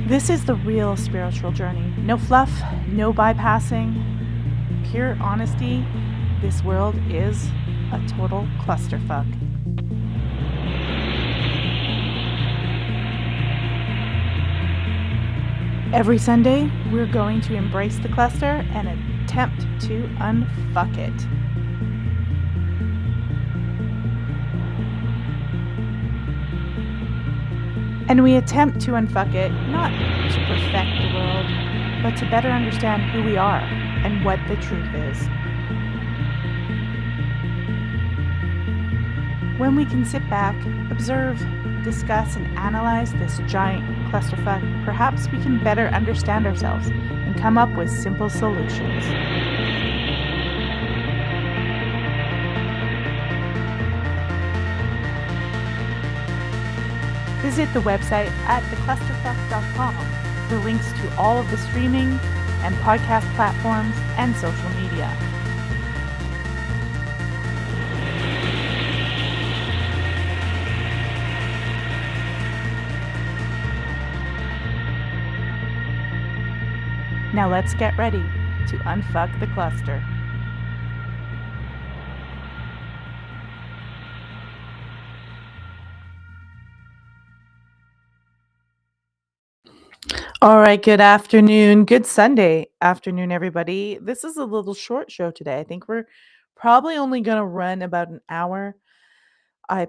This is the real spiritual journey. No fluff, no bypassing, pure honesty. This world is a total clusterfuck. Every Sunday, we're going to embrace the cluster and attempt to unfuck it. And we attempt to unfuck it not to perfect the world, but to better understand who we are and what the truth is. When we can sit back, observe, discuss, and analyze this giant clusterfuck, perhaps we can better understand ourselves and come up with simple solutions. Visit the website at theclusterfuck.com for links to all of the streaming and podcast platforms and social media. Now let's get ready to unfuck the cluster. All right, good afternoon. Good Sunday afternoon, everybody. This is a little short show today. I think we're probably only going to run about an hour. I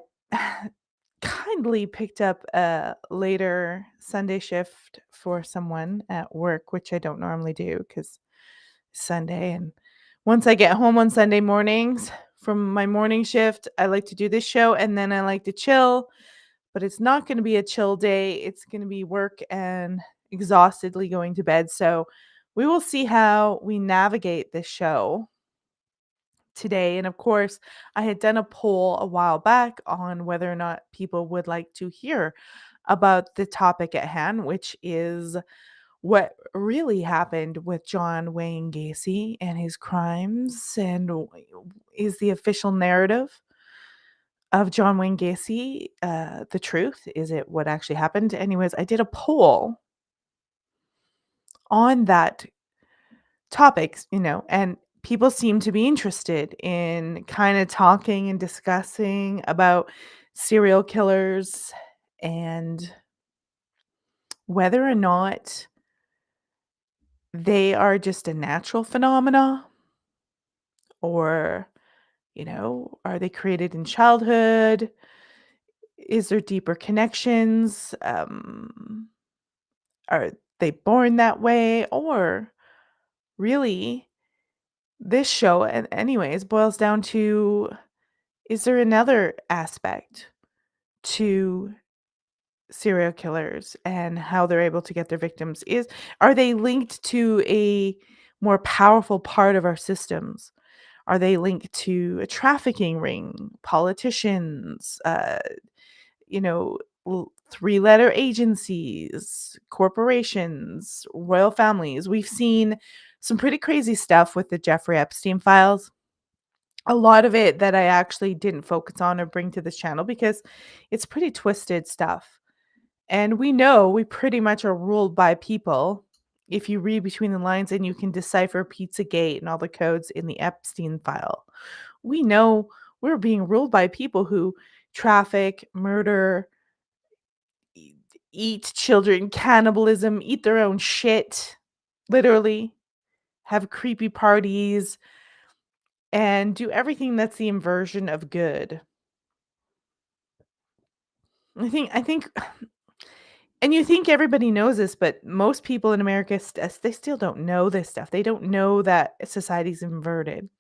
kindly picked up a later Sunday shift for someone at work, which I don't normally do because Sunday. And once I get home on Sunday mornings from my morning shift, I like to do this show and then I like to chill. But it's not going to be a chill day. It's going to be work and exhaustedly going to bed. So we will see how we navigate this show today. And of course, I had done a poll a while back on whether or not people would like to hear about the topic at hand, which is what really happened with John Wayne Gacy and his crimes, and is the official narrative of John Wayne Gacy the truth? Is it what actually happened? Anyways, I did a poll on that topic, and people seem to be interested in kind of talking and discussing about serial killers and whether or not they are just a natural phenomena, or are they created in childhood? Is there deeper connections? Are they born that way? Or really, this show, and anyways, boils down to, is there another aspect to serial killers and how they're able to get their victims? Are they linked to a more powerful part of our systems? Are they linked to a trafficking ring, politicians, you know, three-letter agencies, corporations, royal families? We've seen some pretty crazy stuff with the Jeffrey Epstein files. A lot of it that I actually didn't focus on or bring to this channel because it's pretty twisted stuff. And we pretty much are ruled by people. If you read between the lines and you can decipher Pizzagate and all the codes in the Epstein file, we know we're being ruled by people who traffic, murder, eat children, cannibalism, eat their own shit, literally, have creepy parties, and do everything that's the inversion of good. I think and you think everybody knows this, but most people in America, they still don't know this stuff. They don't know that society's inverted.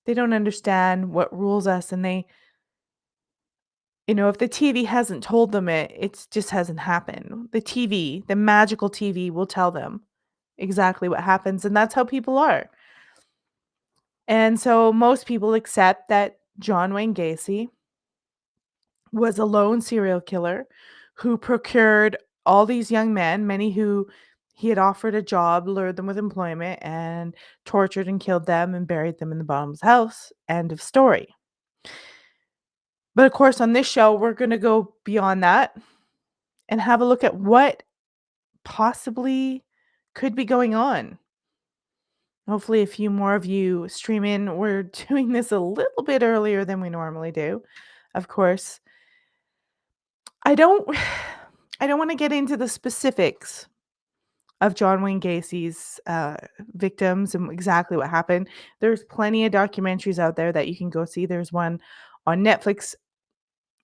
They don't understand what rules us, and if the TV hasn't told them it just hasn't happened. The TV, the magical TV will tell them exactly what happens, and that's how people are. And so most people accept that John Wayne Gacy was a lone serial killer who procured all these young men, many who he had offered a job, lured them with employment, and tortured and killed them and buried them in the bottom of his house. End of story. But of course, on this show, we're going to go beyond that and have a look at what possibly could be going on. Hopefully, a few more of you stream in. We're doing this a little bit earlier than we normally do. Of course, I don't I don't want to get into the specifics of John Wayne Gacy's victims and exactly what happened. There's plenty of documentaries out there that you can go see. There's one on Netflix,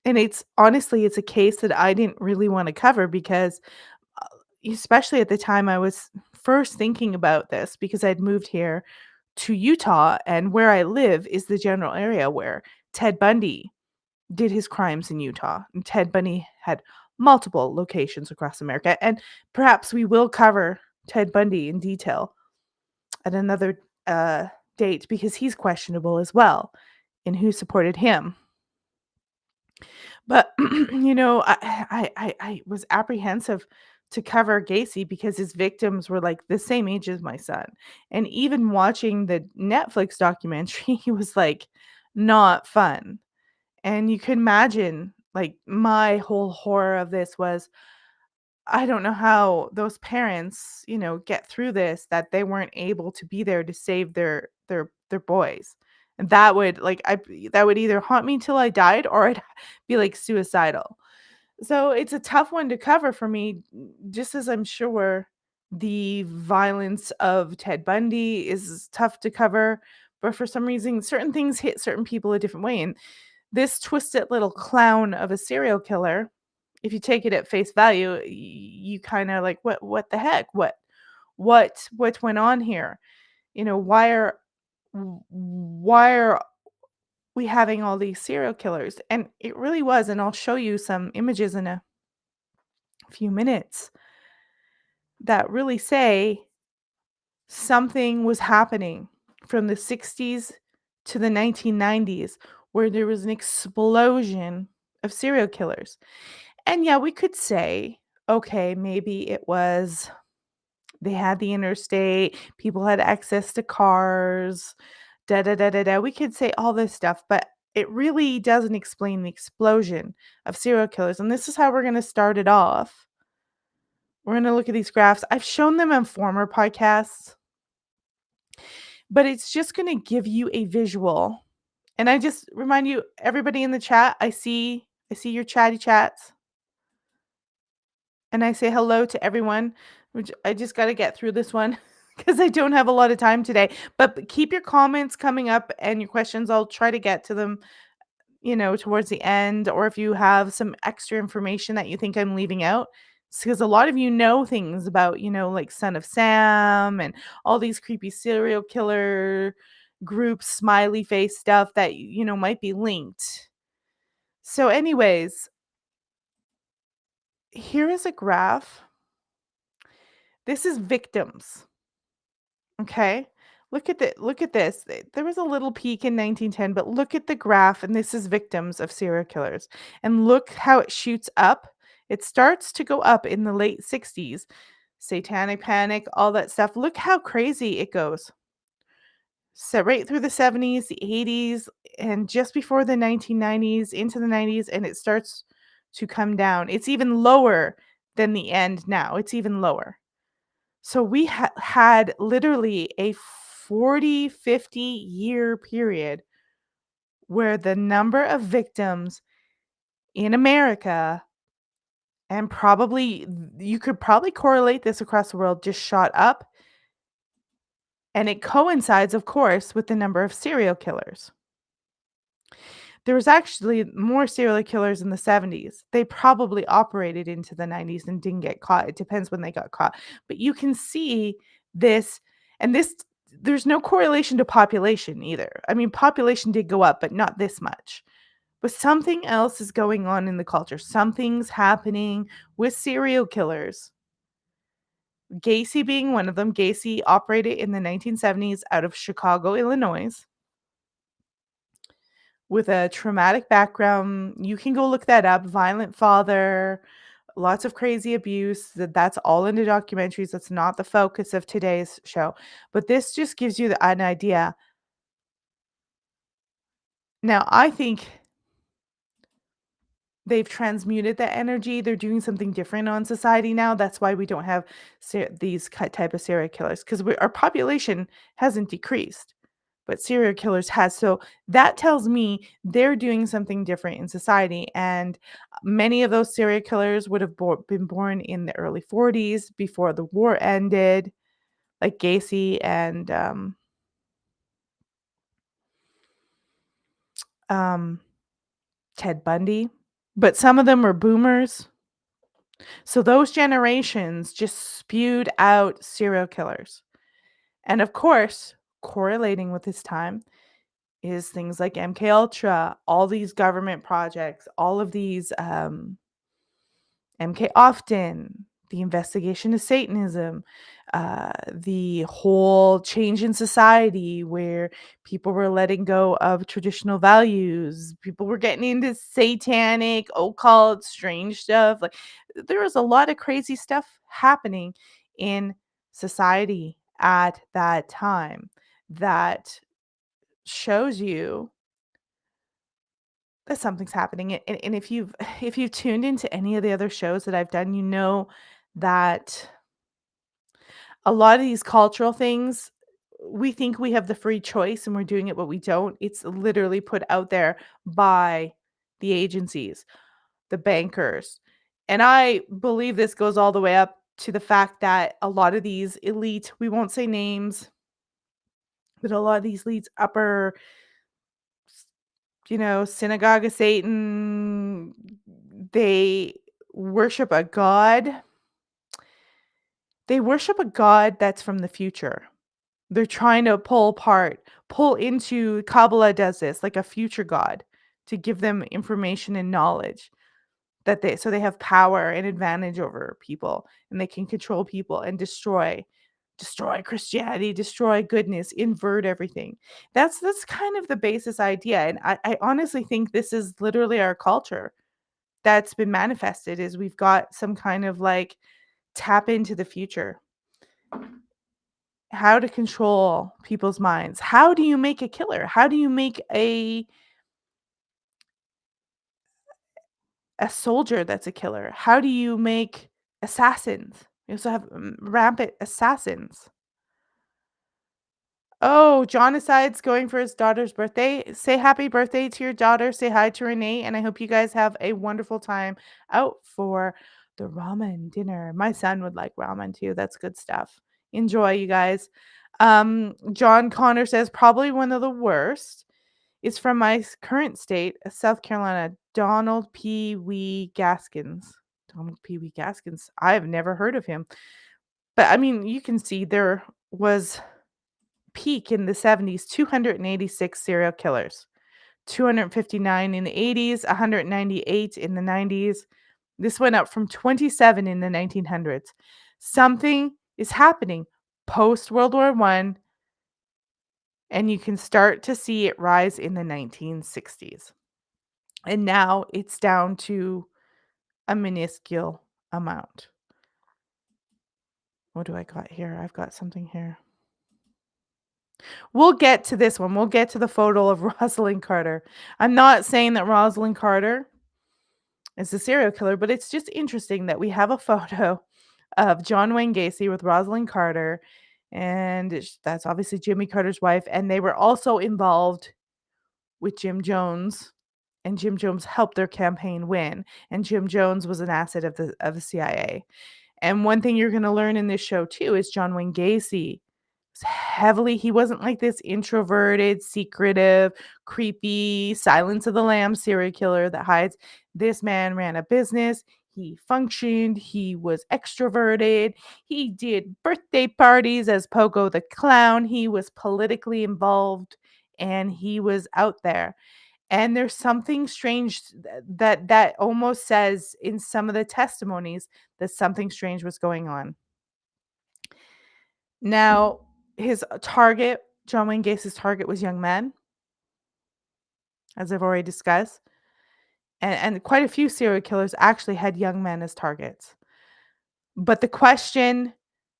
and it's honestly it's a case that I didn't really want to cover because especially at the time I was first thinking about this because I'd moved here to Utah, and where I live is the general area where Ted Bundy did his crimes in Utah. And Ted Bundy had multiple locations across America, and perhaps we will cover Ted Bundy in detail at another date because he's questionable as well in who supported him. But I was apprehensive to cover Gacy because his victims were like the same age as my son. And even watching the Netflix documentary, he was like not fun. And you can imagine like my whole horror of this was I don't know how those parents, get through this that they weren't able to be there to save their boys. And that would that would either haunt me till I died or I'd be like suicidal. So it's a tough one to cover for me, just as I'm sure the violence of Ted Bundy is tough to cover. But for some reason, certain things hit certain people a different way. And this twisted little clown of a serial killer, if you take it at face value, you kind of like, what the heck? What went on here? Why are we having all these serial killers? And it really was, and I'll show you some images in a few minutes that really say something was happening from the 60s to the 1990s where there was an explosion of serial killers. And yeah, we could say, okay, maybe it was they had the interstate, people had access to cars, da da da da da. We could say all this stuff, but it really doesn't explain the explosion of serial killers. And this is how we're going to start it off. We're going to look at these graphs. I've shown them on former podcasts, but it's just going to give you a visual. And I just remind you, everybody in the chat, I see your chatty chats. And I say hello to everyone, which I just got to get through this one because I don't have a lot of time today. But keep your comments coming up and your questions. I'll try to get to them, towards the end. Or if you have some extra information that you think I'm leaving out, because a lot of you know things about, like Son of Sam and all these creepy serial killer groups, smiley face stuff that, might be linked. So, anyways, here is a graph. This is victims. Okay. Look at this. There was a little peak in 1910, but look at the graph, and this is victims of serial killers. And look how it shoots up. It starts to go up in the late 60s. Satanic panic, all that stuff. Look how crazy it goes. So right through the 70s, the 80s, and just before the 1990s, into the 90s, and it starts to come down. It's even lower than the end now. It's even lower. So we had literally a 40, 50-year period where the number of victims in America, and probably you could probably correlate this across the world, just shot up. And it coincides, of course, with the number of serial killers. There was actually more serial killers in the 70s. They probably operated into the 90s and didn't get caught. It depends when they got caught. But you can see this, and this there's no correlation to population either. I mean, population did go up, but not this much. But something else is going on in the culture. Something's happening with serial killers. Gacy being one of them. Gacy operated in the 1970s out of Chicago, Illinois, with a traumatic background. You can go look that up. Violent father, lots of crazy abuse. That's all in the documentaries. That's not the focus of today's show. But this just gives you an idea. Now, I think they've transmuted that energy. They're doing something different on society now. That's why we don't have these type of serial killers, because our population hasn't decreased, but serial killers has. So that tells me they're doing something different in society. And many of those serial killers would have been born in the early 40s before the war ended, like Gacy and um, Ted Bundy. But some of them were boomers. So those generations just spewed out serial killers. And of course, correlating with this time is things like MK Ultra, all these government projects, all of these MK Often, the investigation of Satanism, the whole change in society where people were letting go of traditional values, people were getting into satanic, occult, strange stuff. Like there was a lot of crazy stuff happening in society at that time that shows you that something's happening. And if you've if you've tuned into any of the other shows that I've done, you know that a lot of these cultural things, we think we have the free choice and we're doing it, but we don't. It's literally put out there by the agencies, the bankers. And I believe this goes all the way up to the fact that a lot of these elite, we won't say names, but a lot of these elites, upper, synagogue of Satan, they worship a god. They worship a god that's from the future. They're trying to pull into Kabbalah does this, like a future god, to give them information and knowledge that they have power and advantage over people, and they can control people and destroy Christianity, destroy goodness, invert everything. That's kind of the basis idea. And I honestly think this is literally our culture that's been manifested is we've got some kind of like tap into the future, how to control people's minds. How do you make a killer? How do you make a soldier that's a killer? How do you make assassins? You also have rampant assassins. Oh, Jonicide's going for his daughter's birthday. Say happy birthday to your daughter. Say hi to Renee, and I hope you guys have a wonderful time out for the ramen dinner. My son would like ramen too. That's good stuff. Enjoy, you guys. John Connor says probably one of the worst is from my current state, South Carolina. Donald P. Wee Gaskins. Donald P. Wee Gaskins. I have never heard of him, but I mean, you can see there was peak in the 70s, 286 serial killers, 259 in the 80s, 198 in the 90s. This went up from 27 in the 1900s. Something is happening post World War One, and you can start to see it rise in the 1960s. And now it's down to a minuscule amount. What do I got here? I've got something here. We'll get to this one. We'll get to the photo of Rosalind Carter. I'm not saying that Rosalind Carter is a serial killer, but it's just interesting that we have a photo of John Wayne Gacy with Rosalind Carter, and that's obviously Jimmy Carter's wife, and they were also involved with Jim Jones, and Jim Jones helped their campaign win, and Jim Jones was an asset of the CIA. And one thing you're going to learn in this show too is John Wayne Gacy he wasn't like this introverted, secretive, creepy, Silence of the Lambs serial killer that hides. This man ran a business. He functioned. He was extroverted. He did birthday parties as Pogo the Clown. He was politically involved and he was out there. And there's something strange that almost says in some of the testimonies that something strange was going on. Now, his target, John Wayne Gacy's target was young men, as I've already discussed. And quite a few serial killers actually had young men as targets. But the question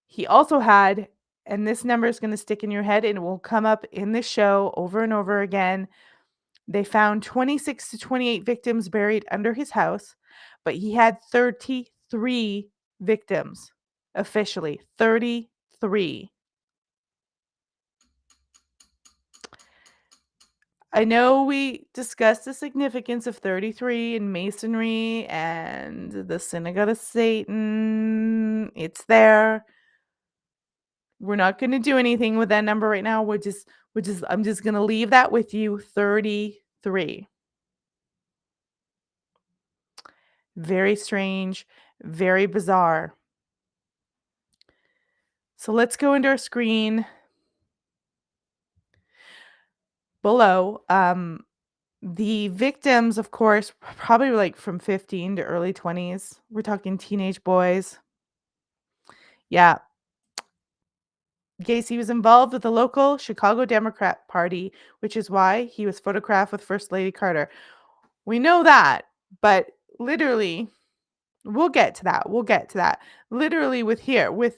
he also had, and this number is going to stick in your head and it will come up in this show over and over again, They found 26 to 28 victims buried under his house, but he had 33 victims officially. 33. I know we discussed the significance of 33 in Masonry and the synagogue of Satan. It's there. We're not going to do anything with that number right now. I'm just going to leave that with you. 33. Very strange, very bizarre. So let's go into our screen below. The victims, of course, probably like from 15 to early 20s. We're talking teenage boys. Yeah. Gacy was involved with the local Chicago Democrat Party, which is why he was photographed with First Lady Carter. We know that, but literally, we'll get to that. We'll get to that. Literally, with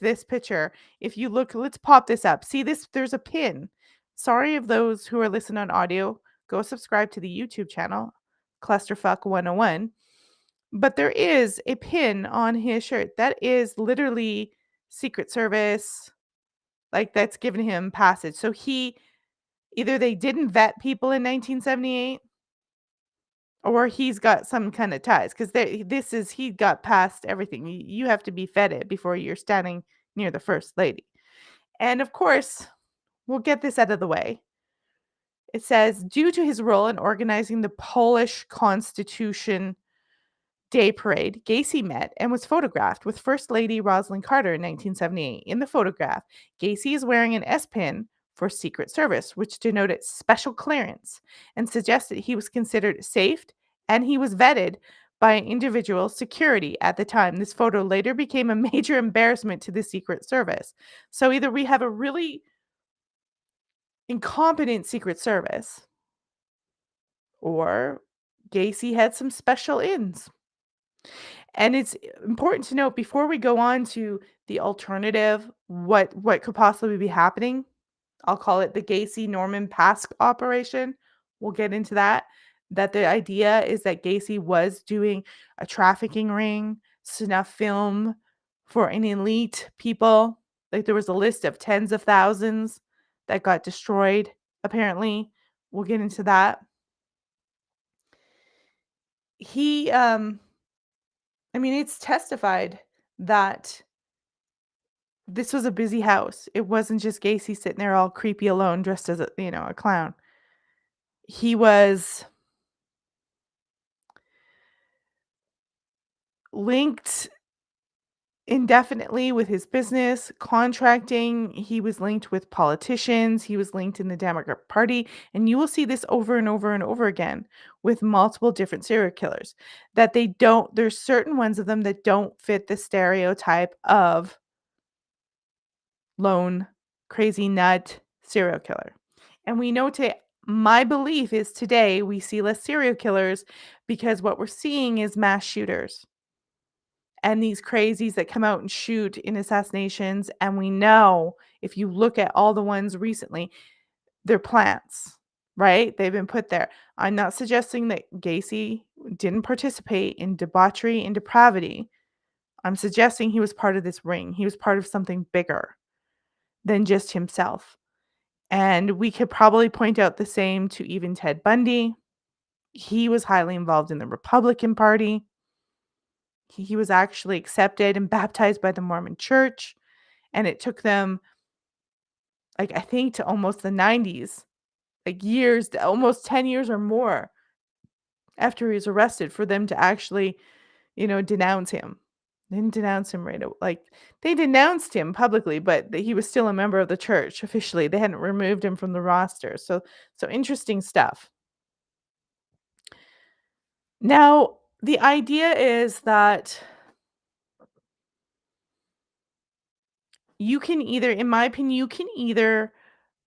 this picture, if you look, let's pop this up. See this? There's a pin. Sorry of those who are listening on audio. Go subscribe to the YouTube channel, Clusterfuck 101. But there is a pin on his shirt that is literally Secret Service, like that's given him passage. So either they didn't vet people in 1978 or he's got some kind of ties because he got past everything. You have to be vetted before you're standing near the first lady. And of course, we'll get this out of the way. It says, due to his role in organizing the Polish Constitution Day Parade, Gacy met and was photographed with First Lady Rosalind Carter in 1978. In the photograph, Gacy is wearing an S pin for Secret Service, which denoted special clearance and suggested he was considered safe and he was vetted by individual security at the time. This photo later became a major embarrassment to the Secret Service. So either we have a really incompetent Secret Service or Gacy had some special ins. And it's important to note before we go on to the alternative, what could possibly be happening. I'll call it the Gacy Norman Pask operation. We'll get into that. That the idea is that Gacy was doing a trafficking ring, snuff film for an elite people. Like there was a list of tens of thousands that got destroyed, apparently. We'll get into that. It's testified that this was a busy house. It wasn't just Gacy sitting there all creepy alone dressed as a clown. He was linked indefinitely with his business, contracting. He was linked with politicians. He was linked in the Democrat Party. And you will see this over and over and over again with multiple different serial killers. There's certain ones of them that don't fit the stereotype of lone, crazy nut serial killer. And we know my belief is today we see less serial killers because what we're seeing is mass shooters and these crazies that come out and shoot in assassinations. And we know if you look at all the ones recently, they're plants, right? They've been put there. I'm not suggesting that Gacy didn't participate in debauchery and depravity. I'm suggesting he was part of this ring. He was part of something bigger than just himself. And we could probably point out the same to even Ted Bundy. He was highly involved in the Republican Party. He was actually accepted and baptized by the Mormon Church. And it took them, like, I think to almost the 90s, like years, almost 10 years or more after he was arrested for them to actually, denounce him. They didn't denounce him right away. Like, they denounced him publicly, but he was still a member of the church officially. They hadn't removed him from the roster. So interesting stuff. Now, the idea is that you can either, in my opinion,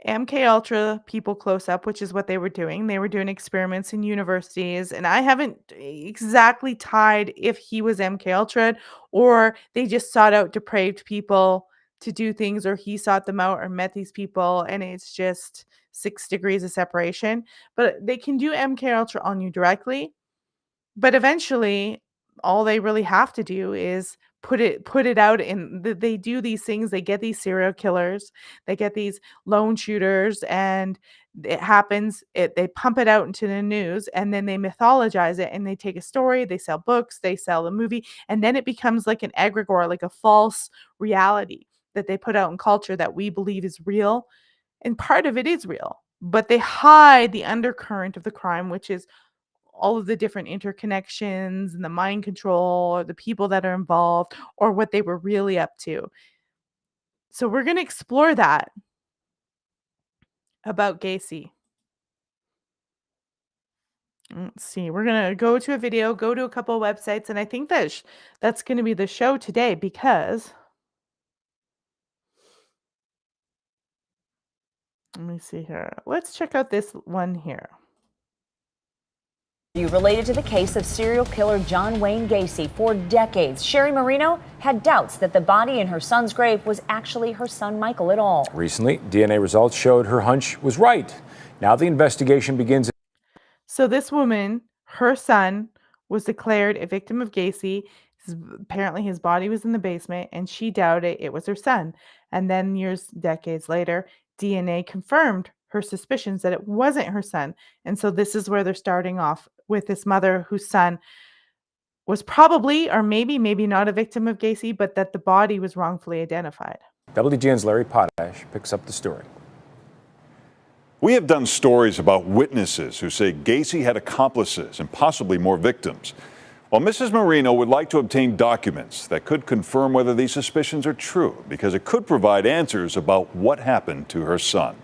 MK Ultra people close up, which is what they were doing. They were doing experiments in universities, and I haven't exactly tied if he was MK Ultra or they just sought out depraved people to do things, or he sought them out or met these people, and it's just 6 degrees of separation. But they can do MK Ultra on you directly, but eventually, all they really have to do is put it out in they do these things, they get these serial killers, they get these lone shooters, and it happens, they pump it out into the news, and then they mythologize it, and they take a story, they sell books, they sell a movie, and then it becomes like an egregore, like a false reality that they put out in culture that we believe is real, and part of it is real, but they hide the undercurrent of the crime, which is all of the different interconnections and the mind control or the people that are involved or what they were really up to. So we're going to explore that about Gacy. Let's see. We're going to go to a video, go to a couple of websites, and I think that's going to be the show today because let me see here. Let's check out this one here. You related to the case of serial killer John Wayne Gacy. For decades, Sherry Marino had doubts that the body in her son's grave was actually her son Michael at all. Recently, DNA results showed her hunch was right. Now the investigation begins. So this woman, her son, was declared a victim of Gacy. Apparently his body was in the basement, and she doubted it was her son. And then decades later, DNA confirmed her suspicions that it wasn't her son. And so this is where they're starting off with this mother whose son was probably, or maybe not a victim of Gacy, but that the body was wrongfully identified. WGN's Larry Potash picks up the story. We have done stories about witnesses who say Gacy had accomplices and possibly more victims. Well, Mrs. Marino would like to obtain documents that could confirm whether these suspicions are true, because it could provide answers about what happened to her son.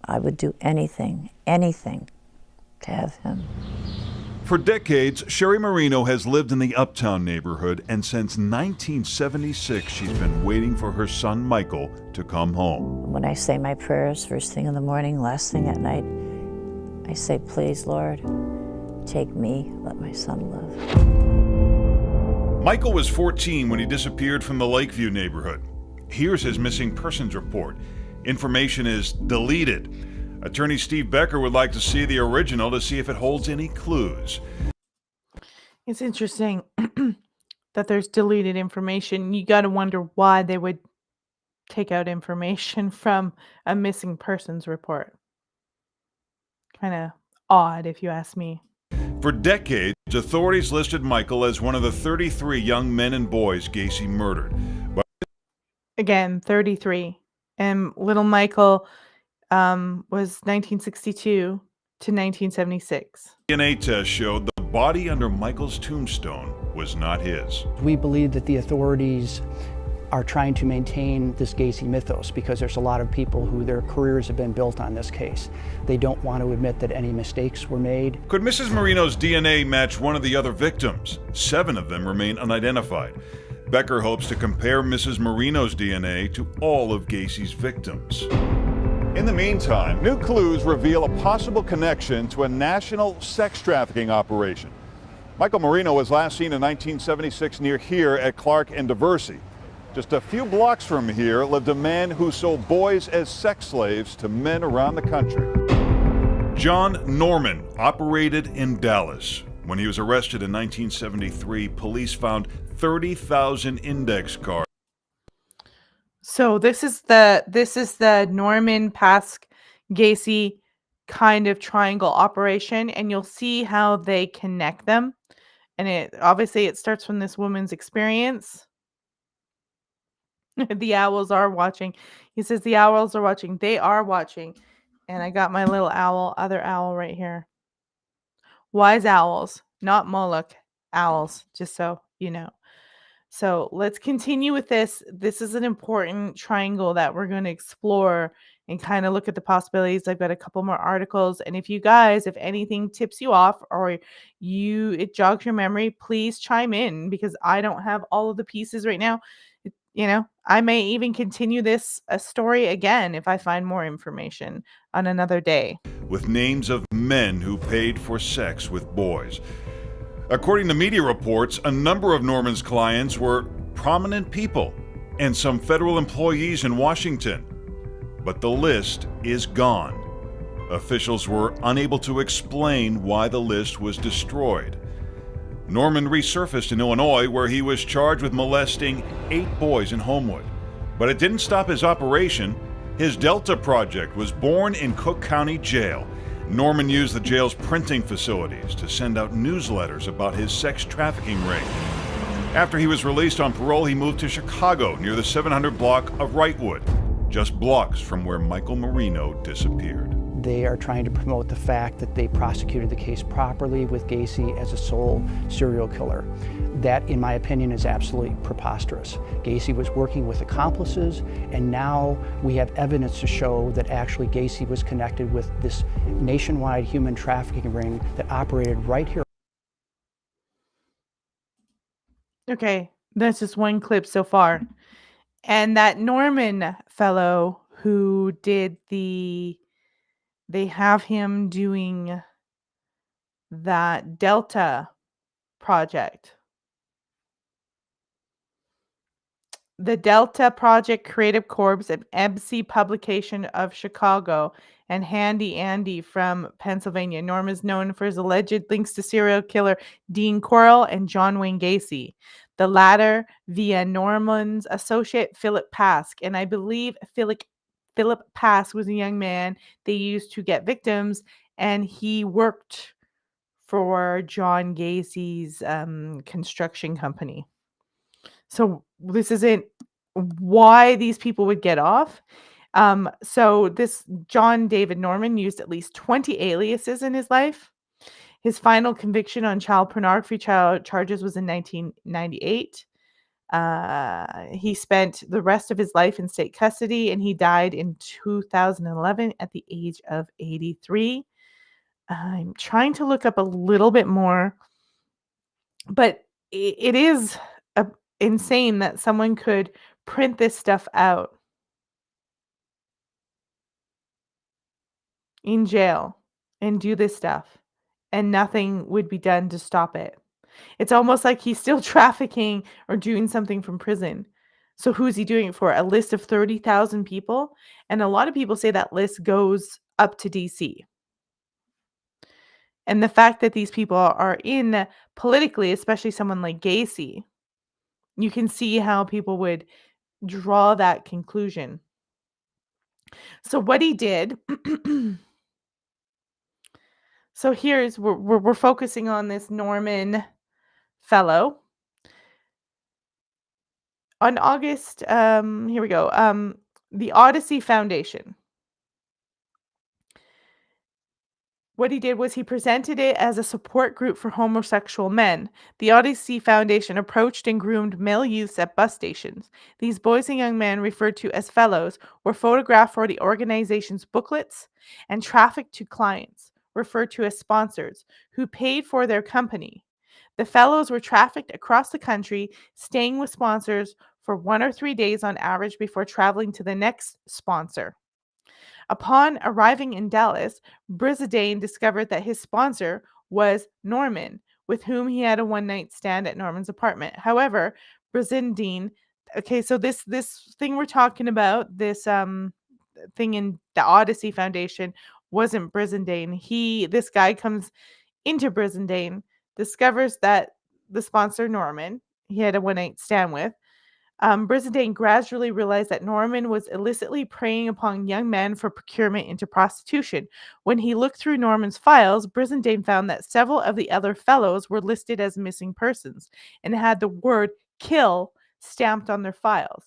I would do anything to have him. For decades, Sherry Marino has lived in the Uptown neighborhood, and since 1976, she's been waiting for her son Michael to come home. When I say my prayers first thing in the morning, last thing at night, I say, please, Lord, take me, let my son live. Michael was 14 when he disappeared from the Lakeview neighborhood. Here's his missing persons report. Information is deleted. Attorney Steve Becker would like to see the original to see if it holds any clues. It's interesting that there's deleted information. You got to wonder why they would take out information from a missing persons report. Kind of odd, if you ask me. For decades, authorities listed Michael as one of the 33 young men and boys Gacy murdered. But again, 33. And little Michael was 1962 to 1976. DNA test showed the body under Michael's tombstone was not his. We believe that the authorities are trying to maintain this Gacy mythos because there's a lot of people who their careers have been built on this case. They don't want to admit that any mistakes were made. Could Mrs. Marino's DNA match one of the other victims? 7 of them remain unidentified. Becker hopes to compare Mrs. Marino's DNA to all of Gacy's victims. In the meantime, new clues reveal a possible connection to a national sex trafficking operation. Michael Marino was last seen in 1976 near here at Clark and Diversey. Just a few blocks from here lived a man who sold boys as sex slaves to men around the country. John Norman operated in Dallas. When he was arrested in 1973, police found 30,000 index cards. So this is the Norman Pask Gacy kind of triangle operation, and you'll see how they connect them. And it starts from this woman's experience. The owls are watching. He says the owls are watching. They are watching. And I got my little other owl right here. Wise owls, not Moloch owls, just so you know. So let's continue with this. This is an important triangle that we're going to explore and kind of look at the possibilities. I've got a couple more articles. And if anything tips you off or it jogs your memory, please chime in, because I don't have all of the pieces right now. I may even continue this story again if I find more information on another day. With names of men who paid for sex with boys. According to media reports, a number of Norman's clients were prominent people. and some federal employees in Washington. But the list is gone. Officials were unable to explain why the list was destroyed. Norman resurfaced in Illinois, where he was charged with molesting 8 boys in Homewood. But it didn't stop his operation. His Delta Project was born in Cook County Jail. Norman used the jail's printing facilities to send out newsletters about his sex trafficking ring. After he was released on parole, he moved to Chicago near the 700 block of Wrightwood, just blocks from where Michael Marino disappeared. They are trying to promote the fact that they prosecuted the case properly with Gacy as a sole serial killer. That, in my opinion, is absolutely preposterous. Gacy was working with accomplices, and now we have evidence to show that actually Gacy was connected with this nationwide human trafficking ring that operated right here. Okay, that's just one clip so far. And that Norman fellow who did they have him doing that Delta project. The Delta Project Creative Corps, an MC publication of Chicago, and Handy Andy from Pennsylvania. Norm is known for his alleged links to serial killer Dean Corll and John Wayne Gacy, the latter via Norman's associate Philip Pask. And I believe Philip Pask was a young man they used to get victims, and he worked for John Gacy's construction company. So this isn't why these people would get off. So this John David Norman used at least 20 aliases in his life. His final conviction on child pornography charges was in 1998. He spent the rest of his life in state custody, and he died in 2011 at the age of 83. I'm trying to look up a little bit more, but it is insane that someone could print this stuff out in jail and do this stuff, and nothing would be done to stop it. It's almost like he's still trafficking or doing something from prison. So who's he doing it for? A list of 30,000 people? And a lot of people say that list goes up to DC. And the fact that these people are in politically, especially someone like Gacy, you can see how people would draw that conclusion. So what he did, so here's we're focusing on this Norman fellow. On August, here we go. The Odyssey Foundation. What he did was he presented it as a support group for homosexual men. The Odyssey Foundation approached and groomed male youths at bus stations. These boys and young men, referred to as fellows, were photographed for the organization's booklets and trafficked to clients, referred to as sponsors, who paid for their company. The fellows were trafficked across the country, staying with sponsors for 1 or 3 days on average before traveling to the next sponsor. Upon arriving in Dallas, Brizadane discovered that his sponsor was Norman, with whom he had a one-night stand at Norman's apartment. However, Brizadane, okay, so this thing we're talking about, this thing in the Odyssey Foundation, wasn't Brizadane. This guy comes into Brizadane, discovers that the sponsor Norman, he had a one-night stand with. Brizadane gradually realized that Norman was illicitly preying upon young men for procurement into prostitution. When he looked through Norman's files, Brizadane found that several of the other fellows were listed as missing persons and had the word kill stamped on their files.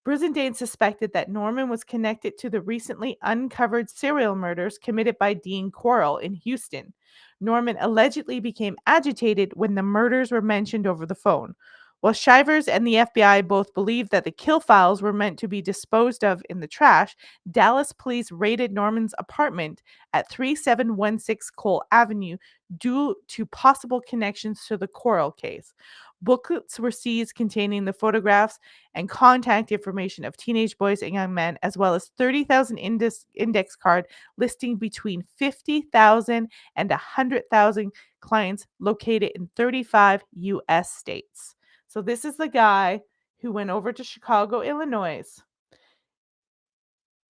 Brizadane suspected that Norman was connected to the recently uncovered serial murders committed by Dean Corll in Houston. Norman allegedly became agitated when the murders were mentioned over the phone. While Shivers and the FBI both believed that the kill files were meant to be disposed of in the trash, Dallas police raided Norman's apartment at 3716 Cole Avenue due to possible connections to the Corll case. Booklets were seized containing the photographs and contact information of teenage boys and young men, as well as 30,000 index card listing between 50,000 and 100,000 clients located in 35 U.S. states. So this is the guy who went over to Chicago, Illinois,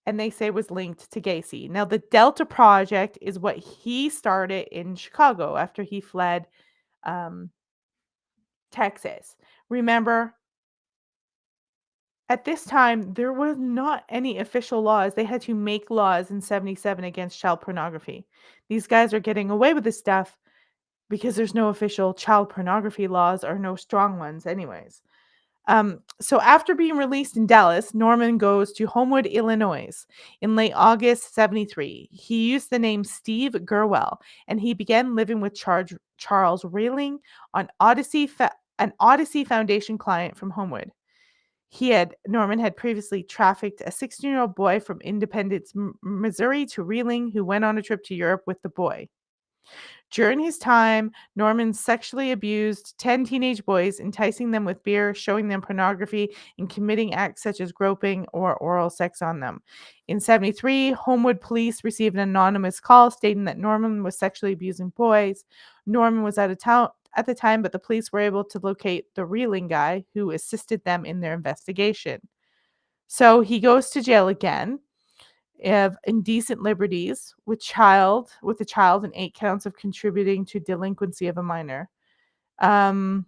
and they say was linked to Gacy. Now, the Delta Project is what he started in Chicago after he fled Texas. Remember, at this time, there was not any official laws. They had to make laws in 77 against child pornography. These guys are getting away with this stuff because there's no official child pornography laws or no strong ones anyways. So after being released in Dallas, Norman goes to Homewood, Illinois in late August 73. He used the name Steve Gerwell, and he began living with Charles Reeling on an Odyssey Foundation client from Homewood. Norman had previously trafficked a 16-year-old boy from Independence, Missouri to Reeling, who went on a trip to Europe with the boy. During his time, Norman sexually abused 10 teenage boys, enticing them with beer, showing them pornography, and committing acts such as groping or oral sex on them. In 73, Homewood police received an anonymous call stating that Norman was sexually abusing boys. Norman was out of town at the time, but the police were able to locate the Reeling guy who assisted them in their investigation. So he goes to jail again of indecent liberties with a child and 8 counts of contributing to delinquency of a minor. Norman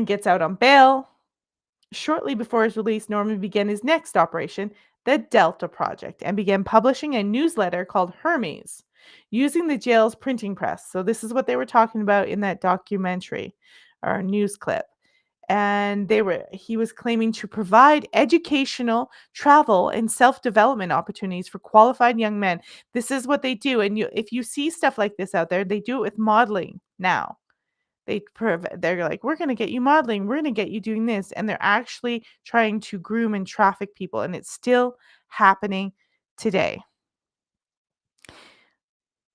gets out on bail. Shortly before his release, Norman began his next operation, the Delta Project, and began publishing a newsletter called Hermes, using the jail's printing press. So this is what they were talking about in that documentary or news clip. And he was claiming to provide educational, travel, and self-development opportunities for qualified young men. This is what they do. And if you see stuff like this out there, they do it with modeling now. They're like, we're going to get you modeling. We're going to get you doing this. And they're actually trying to groom and traffic people. And it's still happening today.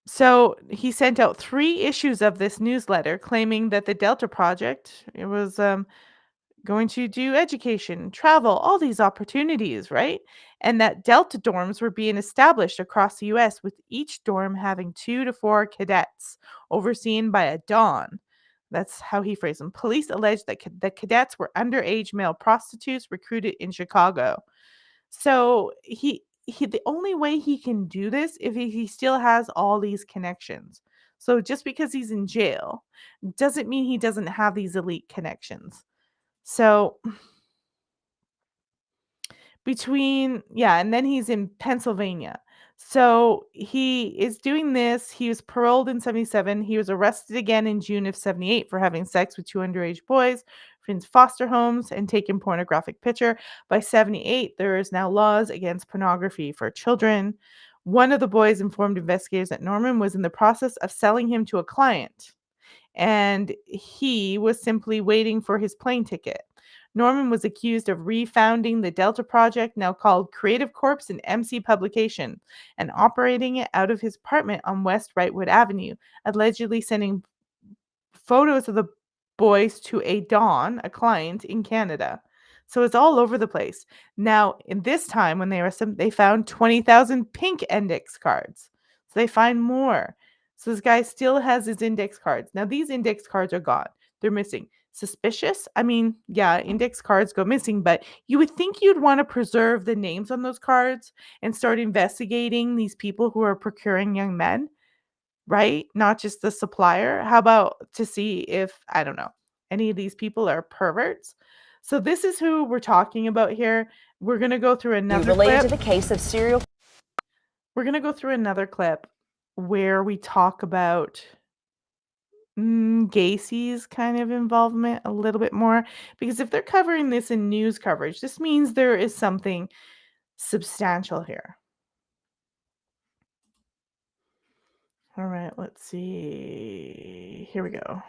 So he sent out 3 issues of this newsletter claiming that the Delta Project, it was going to do education, travel, all these opportunities, right? And that Delta dorms were being established across the U.S., with each dorm having 2 to 4 cadets overseen by a Don. That's how he phrased them. Police alleged that the cadets were underage male prostitutes recruited in Chicago. So the only way he can do this if he still has all these connections. So just because he's in jail doesn't mean he doesn't have these elite connections. So and then he's in Pennsylvania. So he is doing this. He was paroled in 77. He was arrested again in June of 78 for having sex with 2 underage boys in foster homes and taking pornographic picture. By 78, there is now laws against pornography for children. One of the boys informed investigators that Norman was in the process of selling him to a client, and he was simply waiting for his plane ticket. Norman was accused of refounding the Delta Project, now called Creative Corps and MC Publication, and operating it out of his apartment on West Wrightwood Avenue, allegedly sending photos of the boys to a Don, a client in Canada. So it's all over the place. Now, in this time when they arrested him, they found 20,000 pink index cards. So they find more. So this guy still has his index cards. Now, these index cards are gone. They're missing. Suspicious? I mean, yeah, index cards go missing, but you would think you'd want to preserve the names on those cards and start investigating these people who are procuring young men, right? Not just the supplier. How about to see if, I don't know, any of these people are perverts? So this is who we're talking about here. We're going to go through another related clip. to the case of serial. We're going to go through another clip where we talk about Gacy's kind of involvement a little bit more, because if they're covering this in news coverage, this means there is something substantial here. All right, let's see. Here we go.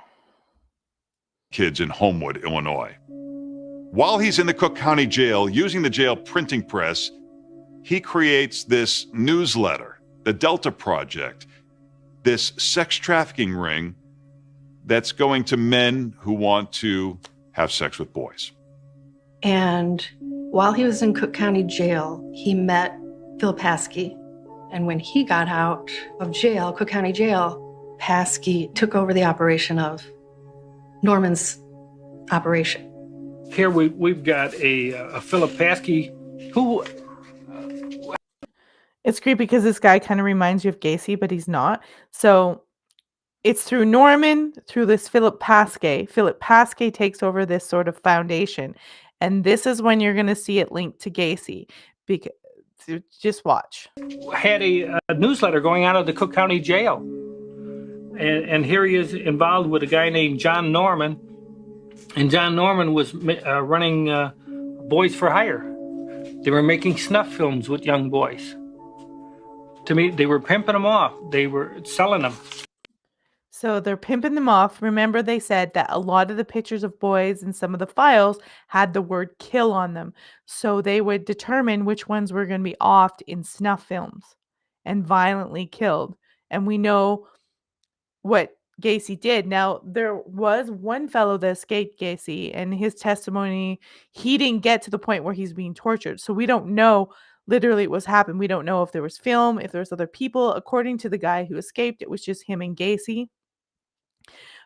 Kids in Homewood, Illinois. While he's in the Cook County Jail using the jail printing press, he creates this newsletter, the Delta Project, this sex trafficking ring that's going to men who want to have sex with boys. And while he was in Cook County Jail, he met Phil Paskey. And when he got out of jail, Cook County Jail, Paskey took over the operation of Norman's operation. Here we've got a Philip Paskey who It's creepy because this guy kind of reminds you of Gacy, but he's not. So it's through Norman, through this Philip Paskey. Philip Paskey takes over this sort of foundation. And this is when you're going to see it linked to Gacy. Because just watch. had a newsletter going out of the Cook County Jail. And here he is involved with a guy named John Norman. And John Norman was running Boys for Hire. They were making snuff films with young boys. To me, they were pimping them off. They were selling them. So they're pimping them off. Remember, they said that a lot of the pictures of boys and some of the files had the word kill on them. So they would determine which ones were going to be offed in snuff films and violently killed. And we know what Gacy did. Now, there was one fellow that escaped Gacy, and his testimony, he didn't get to the point where he's being tortured. So we don't know literally what's happened. We don't know if there was film, if there was other people. According to the guy who escaped, it was just him and Gacy.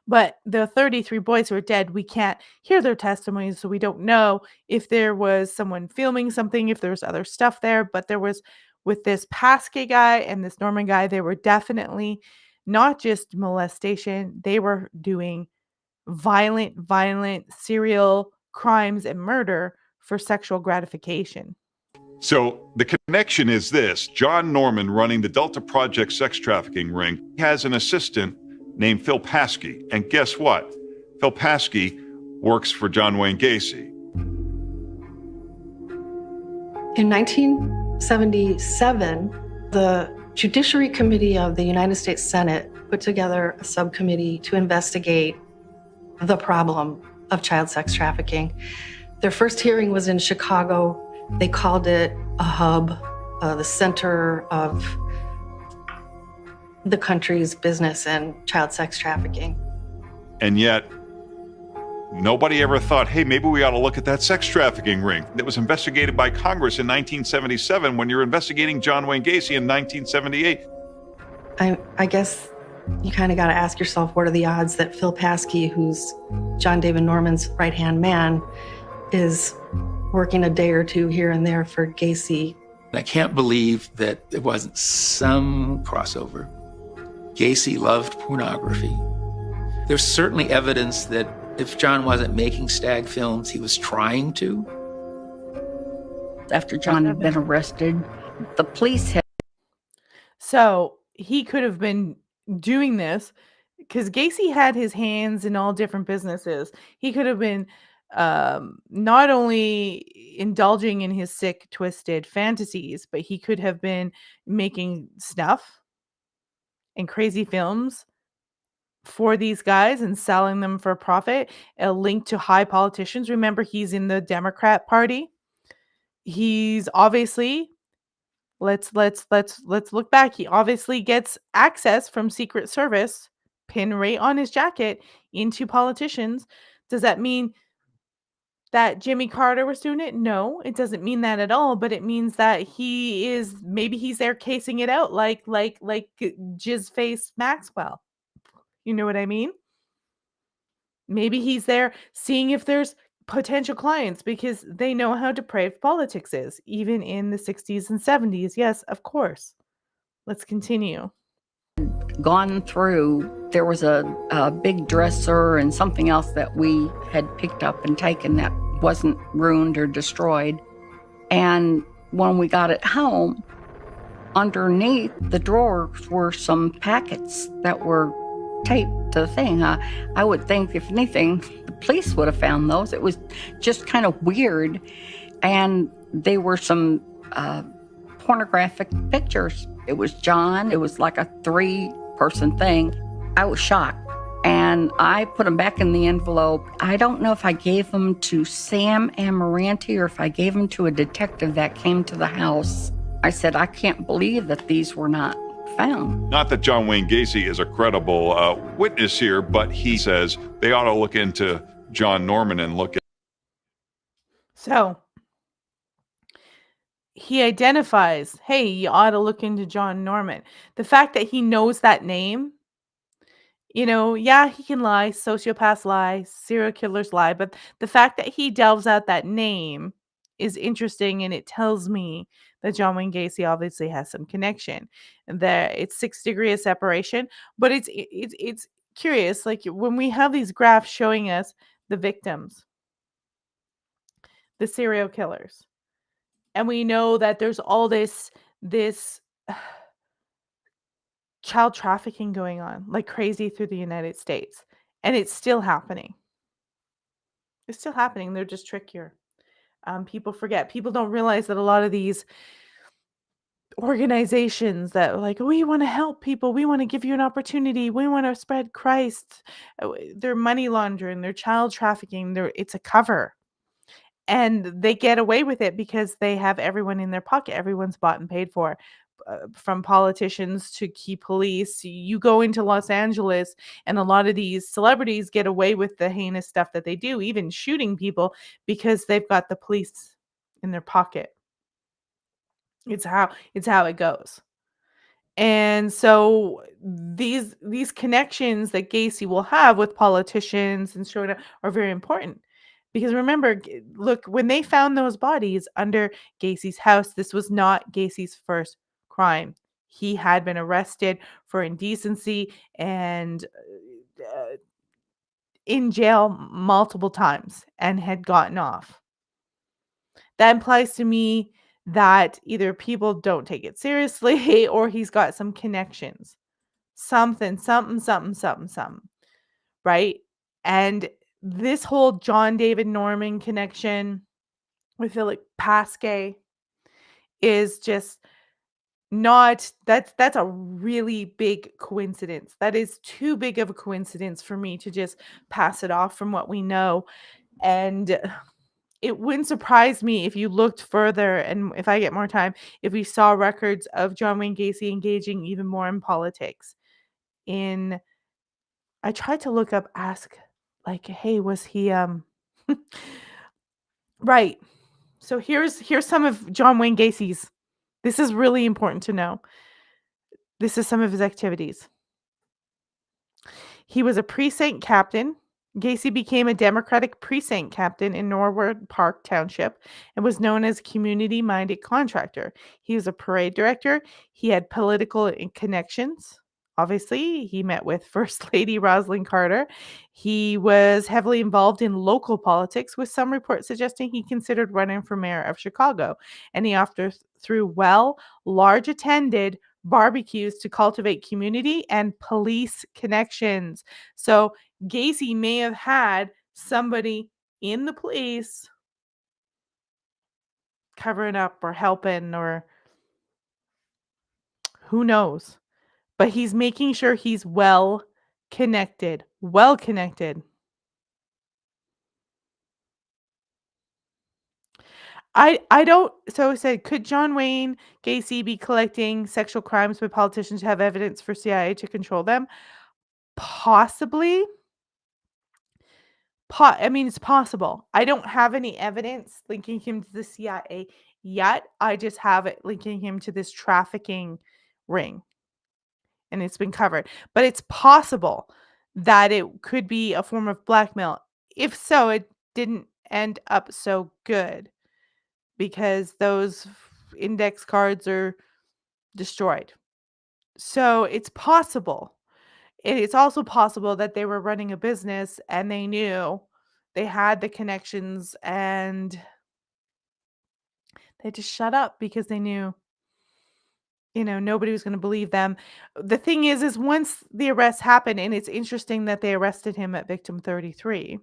But the 33 boys who are dead, we can't hear their testimonies, so we don't know if there was someone filming something, if there's other stuff there. But there was, with this Paskey guy and this Norman guy, they were definitely not just molestation. They were doing violent serial crimes and murder for sexual gratification. So the connection is this: John Norman, running the Delta Project sex trafficking ring, has an assistant named Phil Paskey. And guess what? Phil Paskey works for John Wayne Gacy. In 1977, the Judiciary Committee of the United States Senate put together a subcommittee to investigate the problem of child sex trafficking. Their first hearing was in Chicago. They called it a hub, the center of the country's business and child sex trafficking. And yet, nobody ever thought, hey, maybe we ought to look at that sex trafficking ring that was investigated by Congress in 1977 when you're investigating John Wayne Gacy in 1978. I guess you kind of got to ask yourself, what are the odds that Phil Paskey, who's John David Norman's right-hand man, is working a day or two here and there for Gacy? I can't believe that there wasn't some crossover. Gacy loved pornography. There's certainly evidence that if John wasn't making stag films, he was trying to. After John had been arrested, the police had... So he could have been doing this because Gacy had his hands in all different businesses. He could have been not only indulging in his sick, twisted fantasies, but he could have been making snuff and crazy films for these guys and selling them for profit, a link to high politicians. Remember, he's in the Democrat Party. He's obviously, let's look back. He obviously gets access from Secret Service, pin right on his jacket, into politicians. Does that mean that Jimmy Carter was doing it? No, it doesn't mean that at all, but it means that maybe he's there casing it out like Jizzface Maxwell. You know what I mean? Maybe he's there seeing if there's potential clients because they know how depraved politics is, even in the 60s and 70s. Yes, of course. Let's continue. gone through. There was a big dresser and something else that we had picked up and taken that wasn't ruined or destroyed. And when we got it home, underneath the drawers were some packets that were taped to the thing. I would think, if anything, the police would have found those. It was just kind of weird. And they were some pornographic pictures. It was John. It was like a 3-person thing. I was shocked. And I put them back in the envelope. I don't know if I gave them to Sam Amaranti or if I gave them to a detective that came to the house. I said, I can't believe that these were not found. Not that John Wayne Gacy is a credible witness here, but he says they ought to look into John Norman and look at. So he identifies, hey, you ought to look into John Norman. The fact that he knows that name Yeah, he can lie, sociopaths lie, serial killers lie, but the fact that he delves out that name is interesting, and it tells me that John Wayne Gacy obviously has some connection. And that it's 6 degree of separation, but it's curious. Like when we have these graphs showing us the victims, the serial killers, and we know that there's all this child trafficking going on like crazy through the United States, and it's still happening. It's still happening. They're just trickier. People forget. People don't realize that a lot of these organizations that are like, we want to help people, we want to give you an opportunity, we want to spread Christ. They're money laundering, they're child trafficking. It's a cover, and they get away with it because they have everyone in their pocket. Everyone's bought and paid for, from politicians to key police. You go into Los Angeles, and a lot of these celebrities get away with the heinous stuff that they do, even shooting people, because they've got the police in their pocket. It's how it goes. And so these connections that Gacy will have with politicians and showing up are very important. Because remember, look, when they found those bodies under Gacy's house, this was not Gacy's first crime. He had been arrested for indecency and in jail multiple times and had gotten off. That implies to me that either people don't take it seriously or he's got some connections. Something, right? And this whole John David Norman connection with Philip Pasquet is just not that's a really big coincidence. That is too big of a coincidence for me to just pass it off from what we know. And it wouldn't surprise me if you looked further, and if I get more time, if we saw records of John Wayne Gacy engaging even more in politics. In I tried to look up, ask, like, hey, was he right. So here's some of John Wayne Gacy's. This is really important to know. This is some of his activities. He was a precinct captain. Gacy became a Democratic precinct captain in Norwood Park Township and was known as a community-minded contractor. He was a parade director. He had political connections. Obviously, he met with First Lady Rosalind Carter. He was heavily involved in local politics, with some reports suggesting he considered running for mayor of Chicago. And he often threw large attended barbecues to cultivate community and police connections. So Gacy may have had somebody in the police covering up or helping, or who knows. But he's making sure he's well connected. Well connected. I don't, so I said, could John Wayne Gacy be collecting sexual crimes by politicians to have evidence for CIA to control them? Possibly. I mean, it's possible. I don't have any evidence linking him to the CIA yet. I just have it linking him to this trafficking ring, and it's been covered. But it's possible that it could be a form of blackmail. If so, it didn't end up so good because those index cards are destroyed. So it's possible. It's also possible that they were running a business and they knew they had the connections, and they just shut up because they knew, nobody was going to believe them. The thing is once the arrest happened, and it's interesting that they arrested him at victim 33.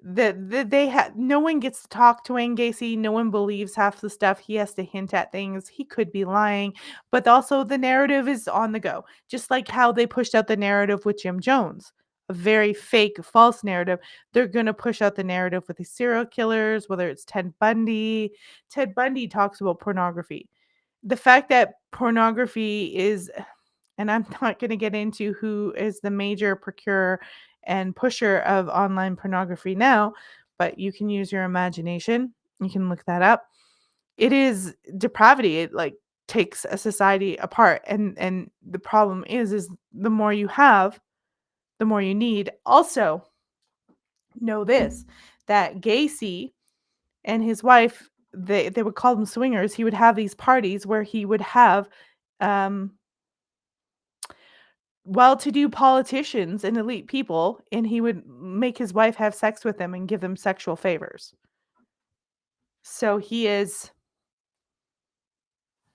They had no one gets to talk to Wayne Gacy. No one believes half the stuff. He has to hint at things. He could be lying, but also the narrative is on the go. Just like how they pushed out the narrative with Jim Jones, a very fake, false narrative. They're going to push out the narrative with the serial killers, whether it's Ted Bundy. Ted Bundy talks about pornography. The fact that pornography is, and I'm not going to get into who is the major procurer and pusher of online pornography now, but you can use your imagination. You can look that up. It is depravity. Like takes a society apart. And the problem is the more you have, the more you need. Also, know this, that Gacy and his wife, they would call them swingers. He would have these parties where he would have um well-to-do politicians and elite people, and he would make his wife have sex with them and give them sexual favors. So he is,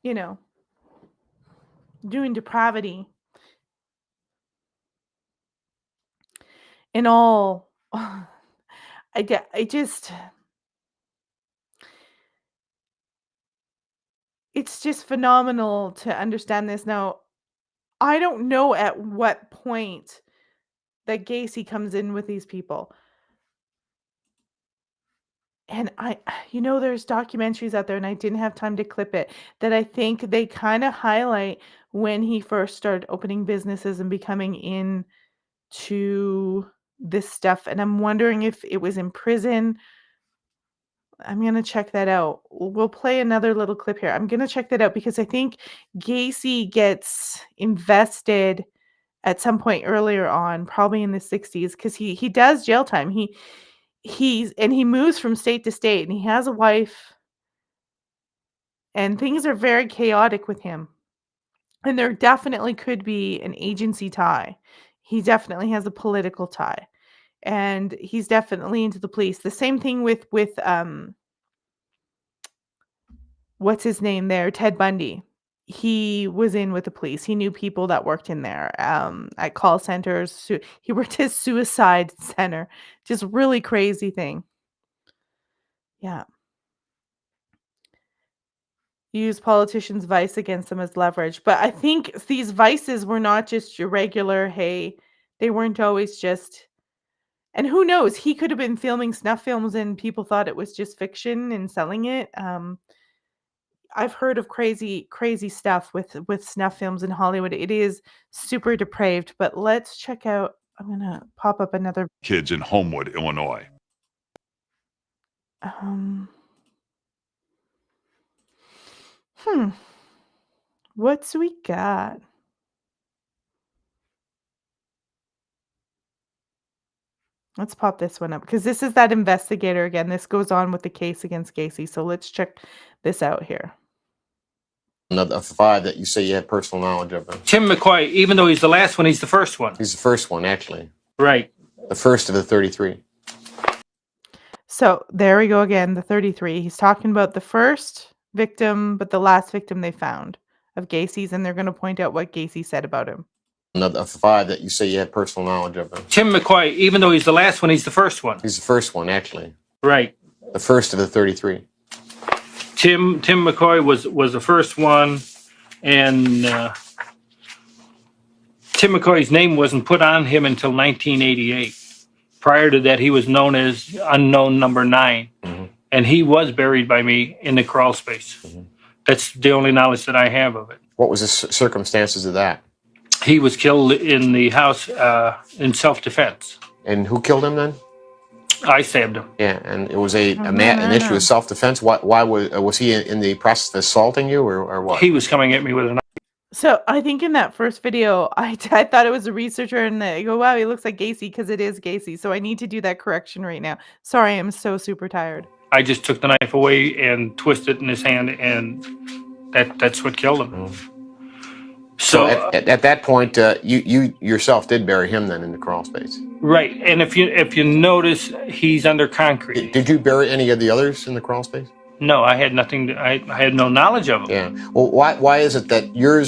you know, doing depravity in all. I just, it's just phenomenal to understand this. Now, I don't know at what point that Gacy comes in with these people. And there's documentaries out there, and I didn't have time to clip it, that I think they kind of highlight when he first started opening businesses and becoming into this stuff. And I'm wondering if it was in prison. I'm going to check that out. We'll play another little clip here. I'm going to check that out because I think Gacy gets invested at some point earlier on, probably in the 60s, because he does jail time. He moves from state to state, and he has a wife, and things are very chaotic with him. And there definitely could be an agency tie. He definitely has a political tie, and he's definitely into the police. The same thing with what's his name there, Ted Bundy. He was in with the police. He knew people that worked in there, at call centers. He worked at suicide center. Just really crazy thing. Yeah. Use politicians' vice against them as leverage. But I think these vices were not just your regular, hey, they weren't always just, and who knows, he could have been filming snuff films and people thought it was just fiction and selling it. I've heard of crazy, crazy stuff with snuff films in Hollywood. It is super depraved, but let's check out, I'm gonna pop up another Kids in Homewood, Illinois. What's we got? Let's pop this one up because this is that investigator again. This goes on with the case against Gacy. So let's check this out here. Another 5 that you say you have personal knowledge of them. Tim McCoy, even though he's the last one, he's the first one. He's the first one, actually. Right. The first of the 33. So there we go again, the 33. He's talking about the first victim, but the last victim they found of Gacy's, and they're going to point out what Gacy said about him. Another 5 that you say you have personal knowledge of them. Tim McCoy, even though he's the last one, he's the first one. He's the first one, actually. Right. The first of the 33. Tim McCoy was the first one, and Tim McCoy's name wasn't put on him until 1988. Prior to that, he was known as Unknown Number 9, and he was buried by me in the crawl space. That's the only knowledge that I have of it. What was the circumstances of that? He was killed in the house in self-defense. And who killed him then? I stabbed him. Yeah, and it was an issue of self-defense. Why was he in the process of assaulting you, or what? He was coming at me with a knife. So I think in that first video, I thought it was a researcher, and I go, wow, he looks like Gacy, because it is Gacy. So I need to do that correction right now. Sorry, I'm so super tired. I just took the knife away and twisted it in his hand, and that's what killed him. So at that point, you yourself did bury him then in the crawl space. Right, and if you notice, he's under concrete. Did you bury any of the others in the crawl space? No, I had nothing. I had no knowledge of them. Yeah. Well, why is it that your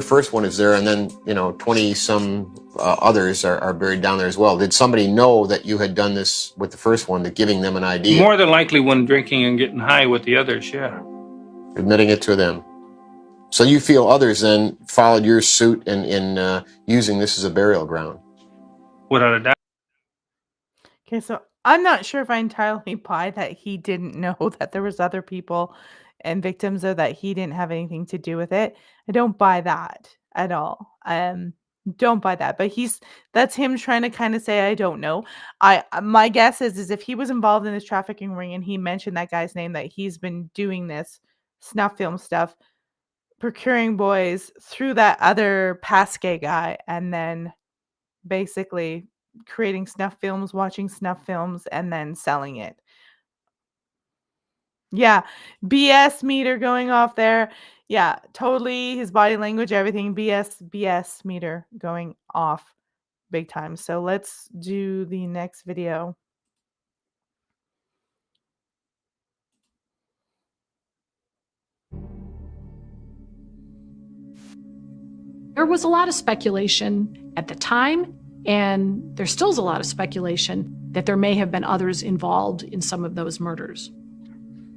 first one is there, and then 20 some others are buried down there as well? Did somebody know that you had done this with the first one, that giving them an idea? More than likely, when drinking and getting high with the others, yeah. Admitting it to them. So you feel others then followed your suit in using this as a burial ground? Without a doubt. Okay, so I'm not sure if I entirely buy that he didn't know that there was other people and victims, or that he didn't have anything to do with it. I don't buy that at all. Don't buy that. But that's him trying to kind of say, I don't know. My guess is if he was involved in this trafficking ring and he mentioned that guy's name, that he's been doing this snuff film stuff procuring boys through that other Pasquet guy, and then basically creating snuff films, watching snuff films, and then selling it. Yeah, BS meter going off there. Yeah, totally, his body language, everything, BS meter going off big time. So let's do the next video. There was a lot of speculation at the time, and there still is a lot of speculation that there may have been others involved in some of those murders.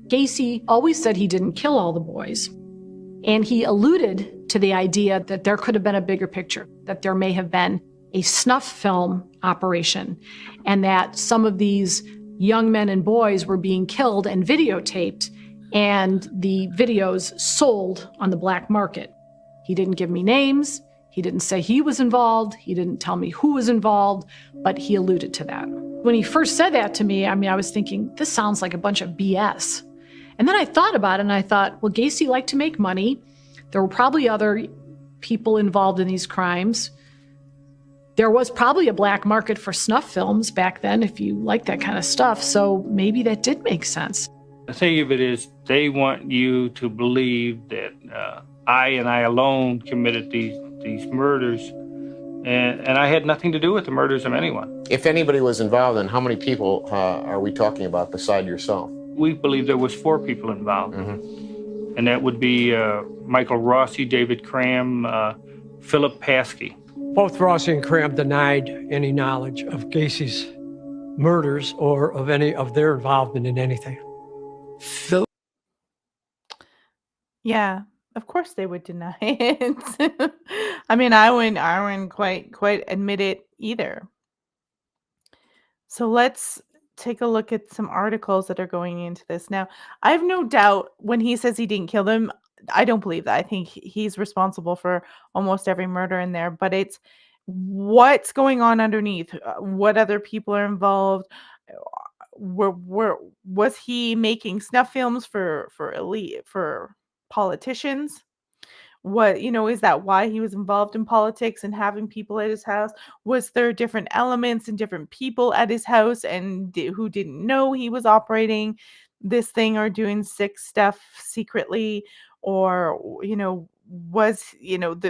Gacy always said he didn't kill all the boys, and he alluded to the idea that there could have been a bigger picture, that there may have been a snuff film operation, and that some of these young men and boys were being killed and videotaped, and the videos sold on the black market. He didn't give me names. He didn't say he was involved. He didn't tell me who was involved, but he alluded to that. When he first said that to me, I was thinking, this sounds like a bunch of BS. And then I thought about it, and I thought, well, Gacy liked to make money. There were probably other people involved in these crimes. There was probably a black market for snuff films back then, if you like that kind of stuff. So maybe that did make sense. The thing of it is, they want you to believe that I and I alone committed these murders, and I had nothing to do with the murders of anyone. If anybody was involved, then how many people are we talking about beside yourself? We believe there was 4 people involved, and that would be Michael Rossi, David Cram, Philip Paskey. Both Rossi and Cram denied any knowledge of Gacy's murders or of any of their involvement in anything. Yeah, of course they would deny it. I wouldn't quite admit it either. So let's take a look at some articles that are going into this. Now, I have no doubt when he says he didn't kill them, I don't believe that. I think he's responsible for almost every murder in there, but it's what's going on underneath, what other people are involved. Was he making snuff films for elite, for politicians? What, is that why he was involved in politics and having people at his house? Was there different elements and different people at his house and who didn't know he was operating this thing or doing sick stuff secretly? Or, was,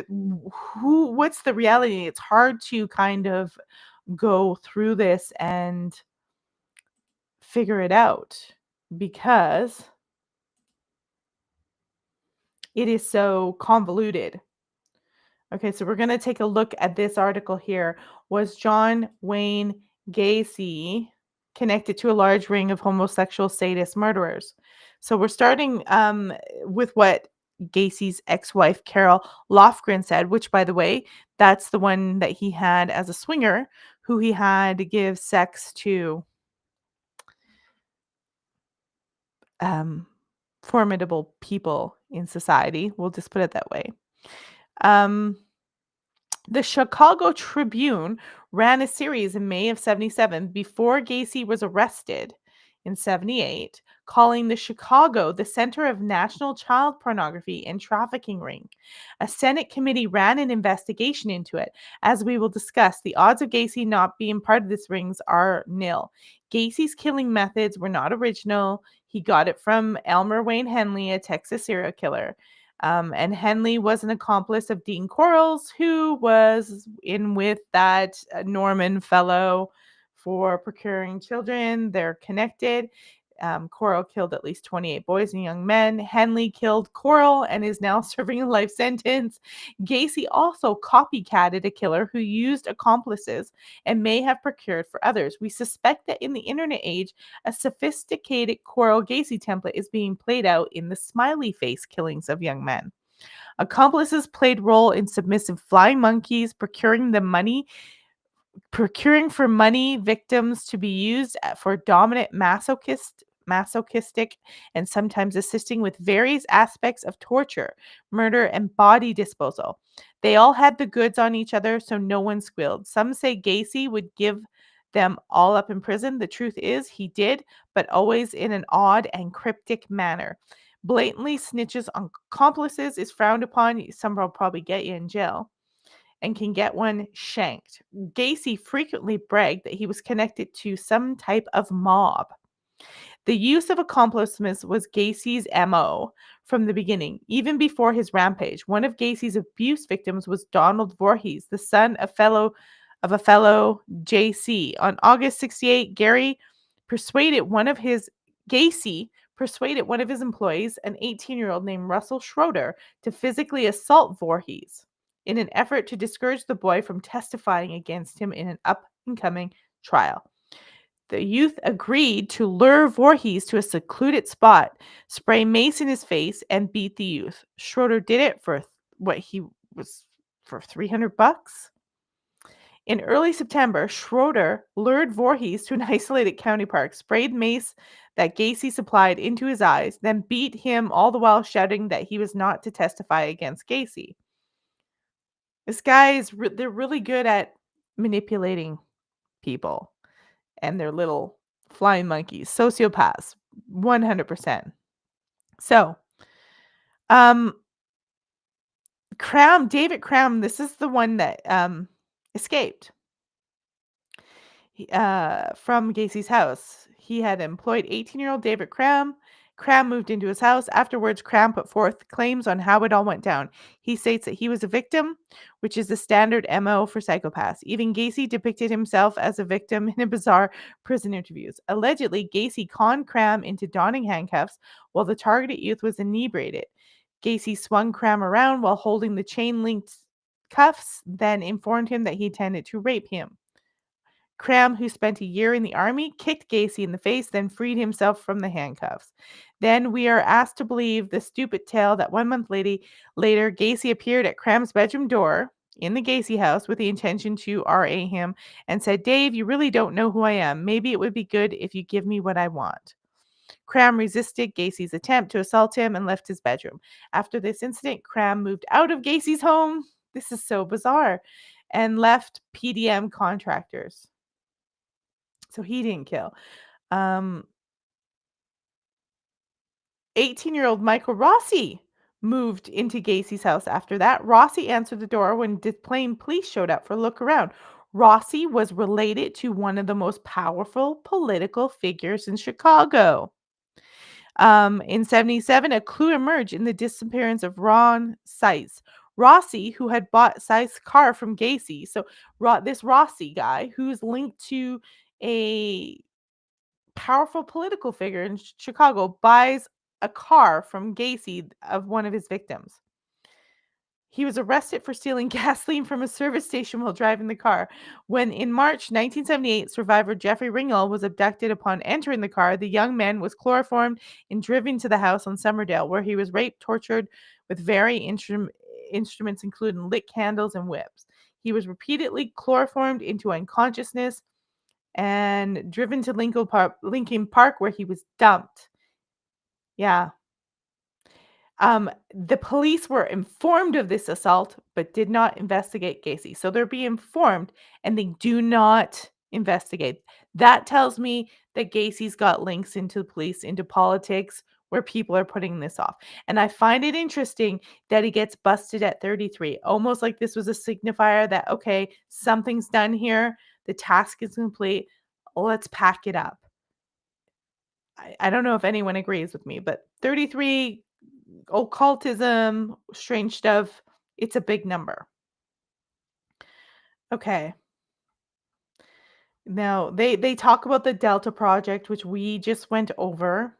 what's the reality? It's hard to kind of go through this and figure it out because it is so convoluted. Okay, so we're going to take a look at this article here. Was John Wayne Gacy connected to a large ring of homosexual sadist murderers? So we're starting with what Gacy's ex-wife Carol Lofgren said, which, by the way, that's the one that he had as a swinger, who he had to give sex to formidable people in society. We'll just put it that way. The Chicago Tribune ran a series in May of 77 before Gacy was arrested in 78, calling the Chicago the center of national child pornography and trafficking ring. A Senate committee ran an investigation into it. As we will discuss, the odds of Gacy not being part of this rings are nil. Gacy's killing methods were not original. He got it from Elmer Wayne Henley, a Texas serial killer. And Henley was an accomplice of Dean Quarles, who was in with that Norman fellow for procuring children. They're connected. Quarles killed at least 28 boys and young men. Henley killed Quarles and is now serving a life sentence. Gacy also copycatted a killer who used accomplices and may have procured for others. We suspect that in the internet age, a sophisticated Quarles-Gacy template is being played out in the smiley face killings of young men. Accomplices played role in submissive flying monkeys, procuring for money victims to be used for dominant masochistic, and sometimes assisting with various aspects of torture, murder, and body disposal. They all had the goods on each other, so no one squealed. Some say Gacy would give them all up in prison. The truth is he did, but always in an odd and cryptic manner. blatantly snitches on accomplices is frowned upon. Some will probably get you in jail and can get one shanked. Gacy frequently bragged that he was connected to some type of mob. The use of accomplices was Gacy's MO from the beginning, even before his rampage. One of Gacy's abuse victims was Donald Voorhees, the son of a fellow JC. On August 68, Gacy persuaded one of his employees, an 18-year-old named Russell Schroeder, to physically assault Voorhees in an effort to discourage the boy from testifying against him in an up-and-coming trial. The youth agreed to lure Voorhees to a secluded spot, spray mace in his face, and beat the youth. Schroeder did it for $300. In early September, Schroeder lured Voorhees to an isolated county park, sprayed mace that Gacy supplied into his eyes, then beat him, all the while shouting that he was not to testify against Gacy. This guy they're really good at manipulating people and their little flying monkeys, sociopaths, 100%. So, David Cram, this is the one that escaped from Gacy's house. He had employed 18-year-old David Cram. Cram moved into his house. Afterwards, Cram put forth claims on how it all went down. He states that he was a victim, which is the standard MO for psychopaths. Even Gacy depicted himself as a victim in bizarre prison interviews. Allegedly, Gacy conned Cram into donning handcuffs while the targeted youth was inebriated. Gacy swung Cram around while holding the chain-linked cuffs, then informed him that he intended to rape him. Cram, who spent a year in the army, kicked Gacy in the face, then freed himself from the handcuffs. Then we are asked to believe the stupid tale that 1 month later, Gacy appeared at Cram's bedroom door in the Gacy house with the intention to RA him and said, "Dave, you really don't know who I am. Maybe it would be good if you give me what I want." Cram resisted Gacy's attempt to assault him and left his bedroom. After this incident, Cram moved out of Gacy's home. This is so bizarre. And left PDM contractors. So he didn't kill. 18-year-old Michael Rossi moved into Gacy's house after that. Rossi answered the door when Des Plaines police showed up for a look around. Rossi was related to one of the most powerful political figures in Chicago. In 77, a clue emerged in the disappearance of Ron Seiss. Rossi, who had bought Seiss' car from Gacy. So this Rossi guy, who's linked to a powerful political figure in Chicago, buys a car from Gacy of one of his victims. He was arrested for stealing gasoline from a service station while driving the car. When in March 1978, survivor Jeffrey Ringel was abducted upon entering the car, the young man was chloroformed and driven to the house on Summerdale, where he was raped, tortured with various instruments, including lit candles and whips. He was repeatedly chloroformed into unconsciousness and driven to Lincoln Park, where he was dumped. Yeah. The police were informed of this assault, but did not investigate Gacy. So they're being informed, and they do not investigate. That tells me that Gacy's got links into the police, into politics, where people are putting this off. And I find it interesting that he gets busted at 33, almost like this was a signifier that, okay, something's done here. The task is complete. Let's pack it up. I don't know if anyone agrees with me, but 33, occultism, strange stuff, it's a big number. Okay. Now, they talk about the Delta Project, which we just went over.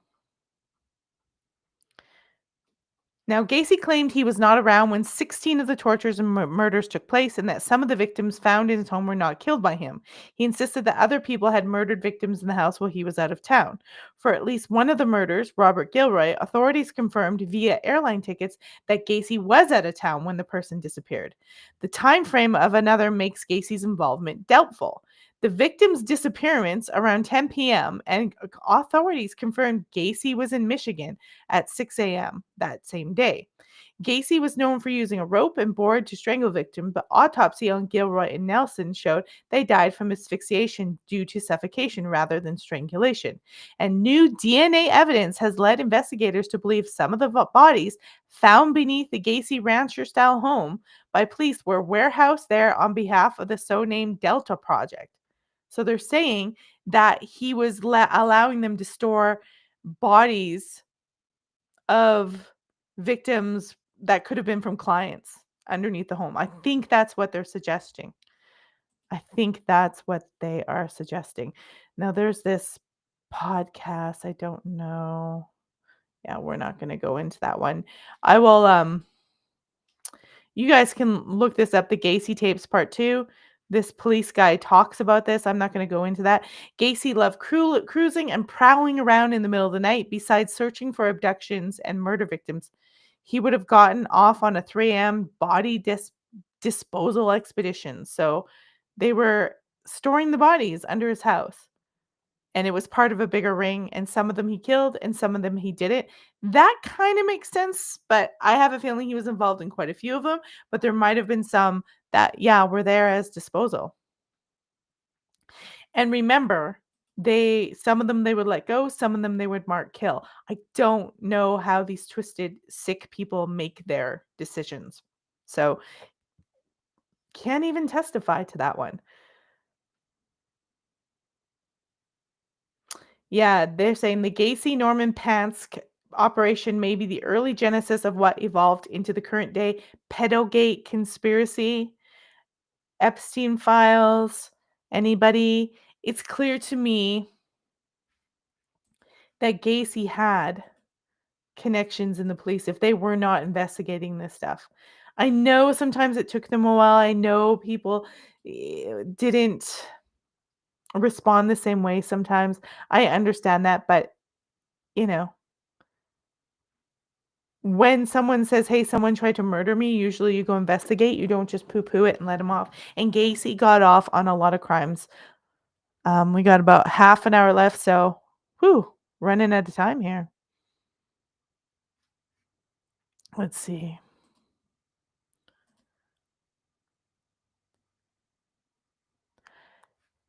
Now, Gacy claimed he was not around when 16 of the tortures and murders took place, and that some of the victims found in his home were not killed by him. He insisted that other people had murdered victims in the house while he was out of town. For at least one of the murders, Robert Gilroy, authorities confirmed via airline tickets that Gacy was out of town when the person disappeared. The time frame of another makes Gacy's involvement doubtful. The victim's disappearance around 10 p.m. and authorities confirmed Gacy was in Michigan at 6 a.m. that same day. Gacy was known for using a rope and board to strangle victims, but autopsy on Gilroy and Nelson showed they died from asphyxiation due to suffocation rather than strangulation. And new DNA evidence has led investigators to believe some of the bodies found beneath the Gacy rancher-style home by police were warehoused there on behalf of the so-named Delta Project. So they're saying that he was allowing them to store bodies of victims that could have been from clients underneath the home. I think that's what they're suggesting. I think that's what they are suggesting. Now there's this podcast, I don't know. Yeah, we're not going to go into that one. I will you guys can look this up, the Gacy tapes part 2. This police guy talks about this. I'm not going to go into that. Gacy loved cruising and prowling around in the middle of the night besides searching for abductions and murder victims. He would have gotten off on a 3 a.m. body disposal expedition. So they were storing the bodies under his house. And it was part of a bigger ring, and some of them he killed and some of them he didn't. That kind of makes sense, but I have a feeling he was involved in quite a few of them, but there might have been some that, yeah, were there as disposal. And remember, some of them they would let go, some of them they would mark kill. I don't know how these twisted, sick people make their decisions. So can't even testify to that one. Yeah, they're saying the Gacy-Norman Pansk operation may be the early genesis of what evolved into the current day pedogate conspiracy, Epstein files, anybody. It's clear to me that Gacy had connections in the police if they were not investigating this stuff. I know sometimes it took them a while. I know people didn't respond the same way sometimes. I understand that, but you know, when someone says, "Hey, someone tried to murder me," usually you go investigate. You don't just poo-poo it and let him off. And Gacy got off on a lot of crimes. We got about half an hour left, so whew, running out of time here. Let's see.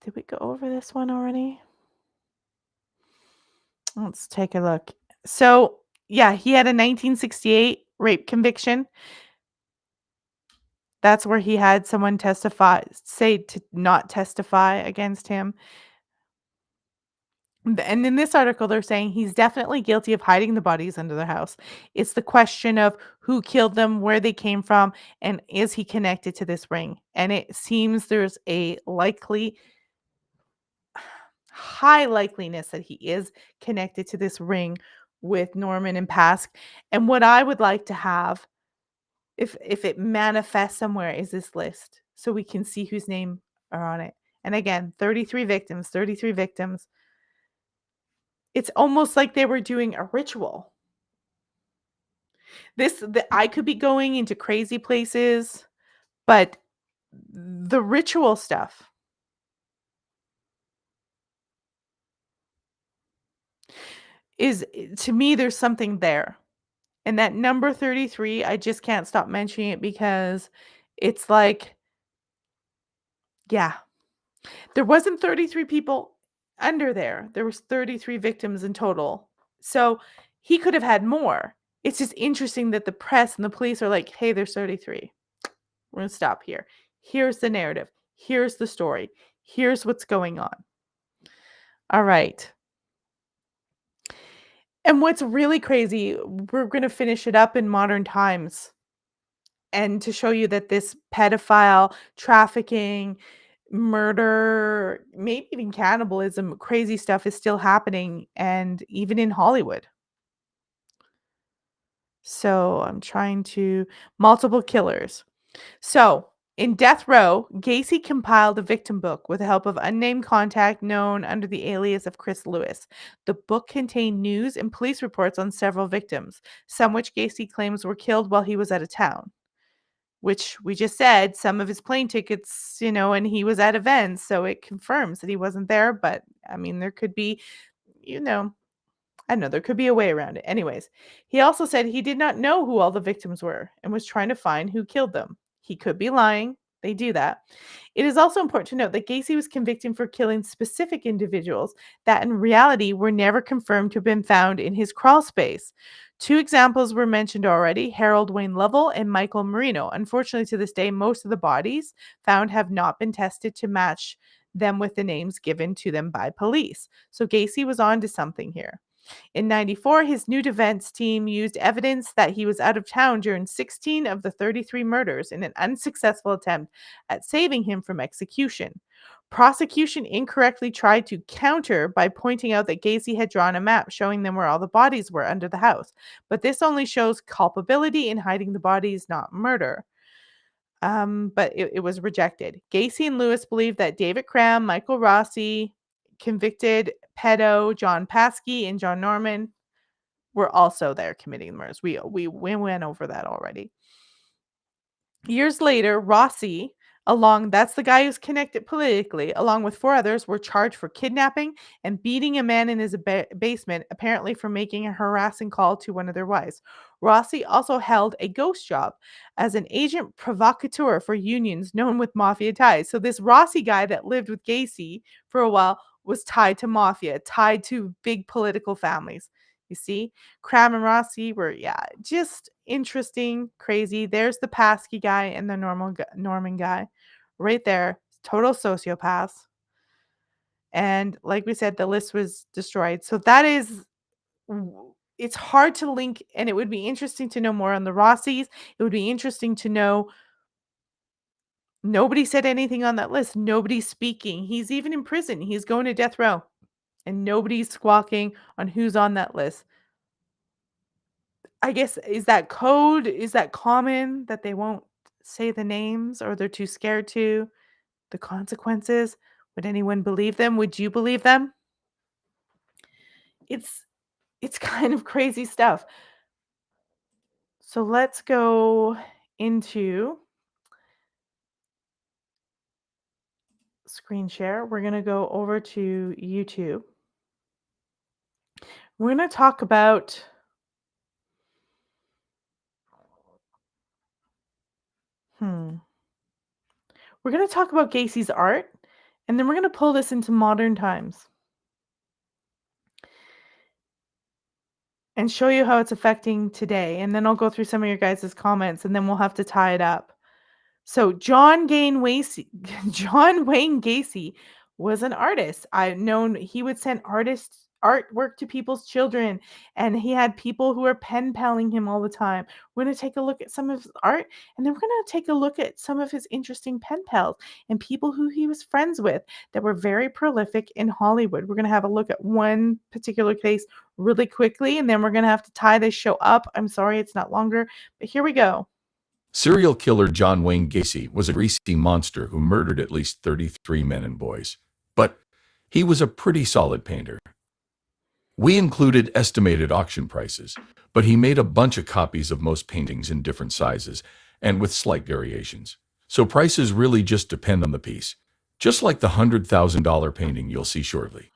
Did we go over this one already? Let's take a look. So, yeah, he had a 1968 rape conviction. That's where he had someone say to not testify against him. And in this article, they're saying he's definitely guilty of hiding the bodies under the house. It's the question of who killed them, where they came from, and is he connected to this ring? And it seems there's a high likeliness that he is connected to this ring with Norman and Pask. And what I would like to have, if it manifests somewhere, is this list so we can see whose name are on it. And again, 33 victims, 33 victims. It's almost like they were doing a ritual. I could be going into crazy places, but the ritual stuff is, to me, there's something there. And that number 33, I just can't stop mentioning it because it's like, yeah, there wasn't 33 people under there. There was 33 victims in total. So he could have had more. It's just interesting that the press and the police are like, hey, there's 33. We're going to stop here. Here's the narrative. Here's the story. Here's what's going on. All right. And what's really crazy, we're going to finish it up in modern times. And to show you that this pedophile, trafficking, murder, maybe even cannibalism, crazy stuff is still happening, and even in Hollywood. So I'm trying to multiple killers. So in Death Row, Gacy compiled a victim book with the help of unnamed contact known under the alias of Chris Lewis. The book contained news and police reports on several victims, some which Gacy claims were killed while he was out of town. Which we just said, some of his plane tickets, and he was at events, so it confirms that he wasn't there. But I mean, there could be, I don't know, there could be a way around it. Anyways, he also said he did not know who all the victims were and was trying to find who killed them. He could be lying. They do that. It is also important to note that Gacy was convicted for killing specific individuals that in reality were never confirmed to have been found in his crawl space. Two examples were mentioned already, Harold Wayne Lovell and Michael Marino. Unfortunately, to this day, most of the bodies found have not been tested to match them with the names given to them by police. So Gacy was on to something here. In 94, his new defense team used evidence that he was out of town during 16 of the 33 murders in an unsuccessful attempt at saving him from execution. Prosecution incorrectly tried to counter by pointing out that Gacy had drawn a map showing them where all the bodies were under the house, but this only shows culpability in hiding the bodies, not murder. But it was rejected. Gacy and Lewis believed that David Cram, Michael Rossi, convicted pedo John Paskey, and John Norman were also there committing the murders. We went over that already. Years later, Rossi, that's the guy who's connected politically, along with 4 others, were charged for kidnapping and beating a man in his basement, apparently for making a harassing call to one of their wives. Rossi also held a ghost job as an agent provocateur for unions known with mafia ties. So this Rossi guy that lived with Gacy for a while was tied to mafia, tied to big political families. You see, Cram and Rossi were, just interesting, crazy. There's the Paskey guy and the Norman guy right there. Total sociopaths. And like we said, the list was destroyed. So that is, it's hard to link, and it would be interesting to know more on the Rossis. It would be interesting to know. Nobody said anything on that list. Nobody's speaking. He's even in prison. He's going to death row. And nobody's squawking on who's on that list. I guess, is that code? Is that common that they won't say the names or they're too scared to? The consequences? Would anyone believe them? Would you believe them? It's kind of crazy stuff. So let's go into screen share. We're going to go over to YouTube. We're going to talk about We're going to talk about Gacy's art, and then we're going to pull this into modern times and show you how it's affecting today. And then I'll go through some of your guys' comments, and then we'll have to tie it up. So John Wayne Gacy was an artist. I've known he would send artwork to people's children, and he had people who were pen paling him all the time. We're going to take a look at some of his art, and then we're going to take a look at some of his interesting pen pals and people who he was friends with that were very prolific in Hollywood. We're going to have a look at one particular case really quickly, and then we're going to have to tie this show up. I'm sorry it's not longer, but here we go. Serial killer John Wayne Gacy was a greasy monster who murdered at least 33 men and boys. But he was a pretty solid painter. We included estimated auction prices, but he made a bunch of copies of most paintings in different sizes and with slight variations. So prices really just depend on the piece, just like the $100,000 painting you'll see shortly.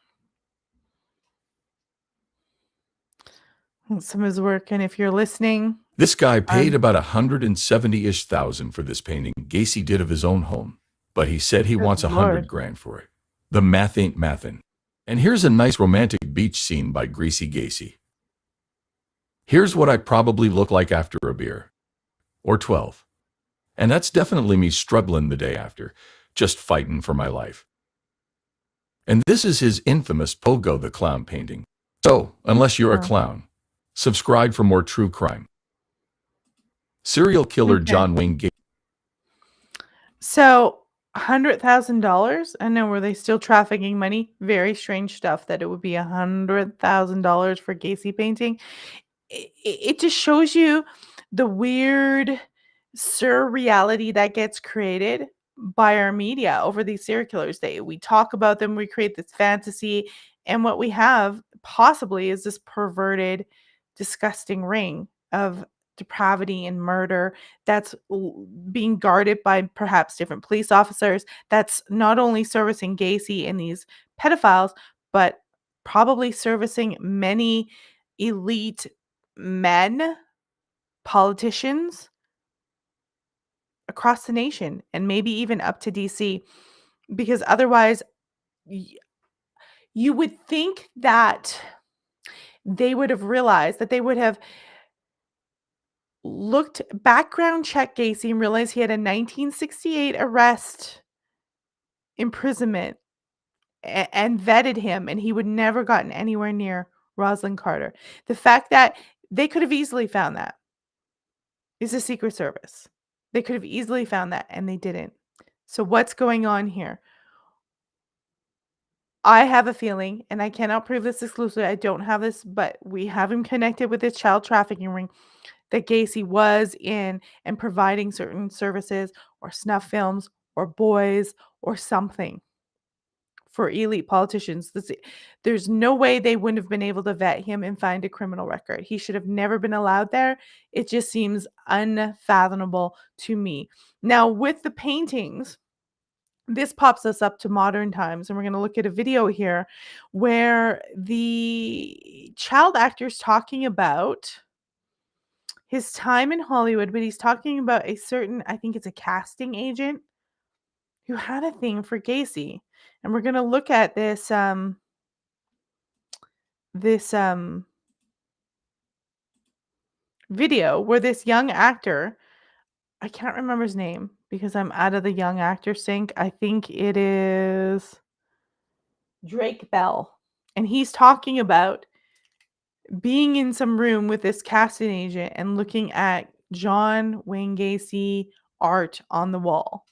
Some of his work, and if you're listening, this guy paid about $170,000-ish for this painting Gacy did of his own home, but he said he wants $100,000 for it. The math ain't mathin'. And here's a nice romantic beach scene by Greasy Gacy. Here's what I probably look like after a beer. Or 12. And that's definitely me struggling the day after, just fighting for my life. And this is his infamous Pogo the Clown painting. So, unless you're a clown, subscribe for more true crime. Serial killer John Wayne Gacy. So, $100,000. I know, were they still trafficking money? Very strange stuff that it would be $100,000 for Gacy painting. It just shows you the weird surreality that gets created by our media over these serial killers. We talk about them, we create this fantasy, and what we have possibly is this perverted, disgusting ring of depravity and murder that's being guarded by perhaps different police officers, that's not only servicing Gacy and these pedophiles, but probably servicing many elite men, politicians across the nation, and maybe even up to DC, because otherwise you would think that they would have realized, that they would have background check Gacy and realized he had a 1968 arrest, imprisonment, and vetted him, and he would never gotten anywhere near Rosalind Carter. The fact that they could have easily found that is a Secret Service. They could have easily found that, and they didn't. So what's going on here? I have a feeling, and I cannot prove this exclusively, I don't have this, but we have him connected with this child trafficking ring that Gacy was in and providing certain services or snuff films or boys or something for elite politicians. There's no way they wouldn't have been able to vet him and find a criminal record. He should have never been allowed there. It just seems unfathomable to me. Now, with the paintings, this pops us up to modern times, and we're going to look at a video here where the child actor's talking about his time in Hollywood, but he's talking about a certain, I think it's a casting agent, who had a thing for Gacy. And we're going to look at this video where this young actor, I can't remember his name because I'm out of the young actor sync. I think it is Drake Bell. And he's talking about being in some room with this casting agent and looking at John Wayne Gacy art on the wall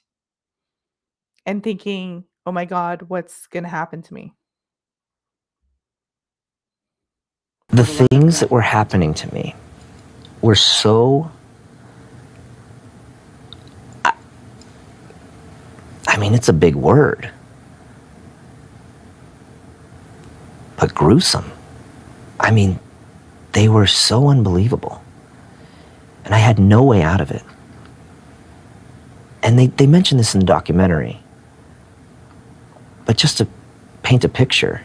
and thinking, oh my God, what's going to happen to me? The things that were happening to me were so, I mean, it's a big word, but gruesome. I mean, they were so unbelievable, and I had no way out of it. And they mention this in the documentary, but just to paint a picture,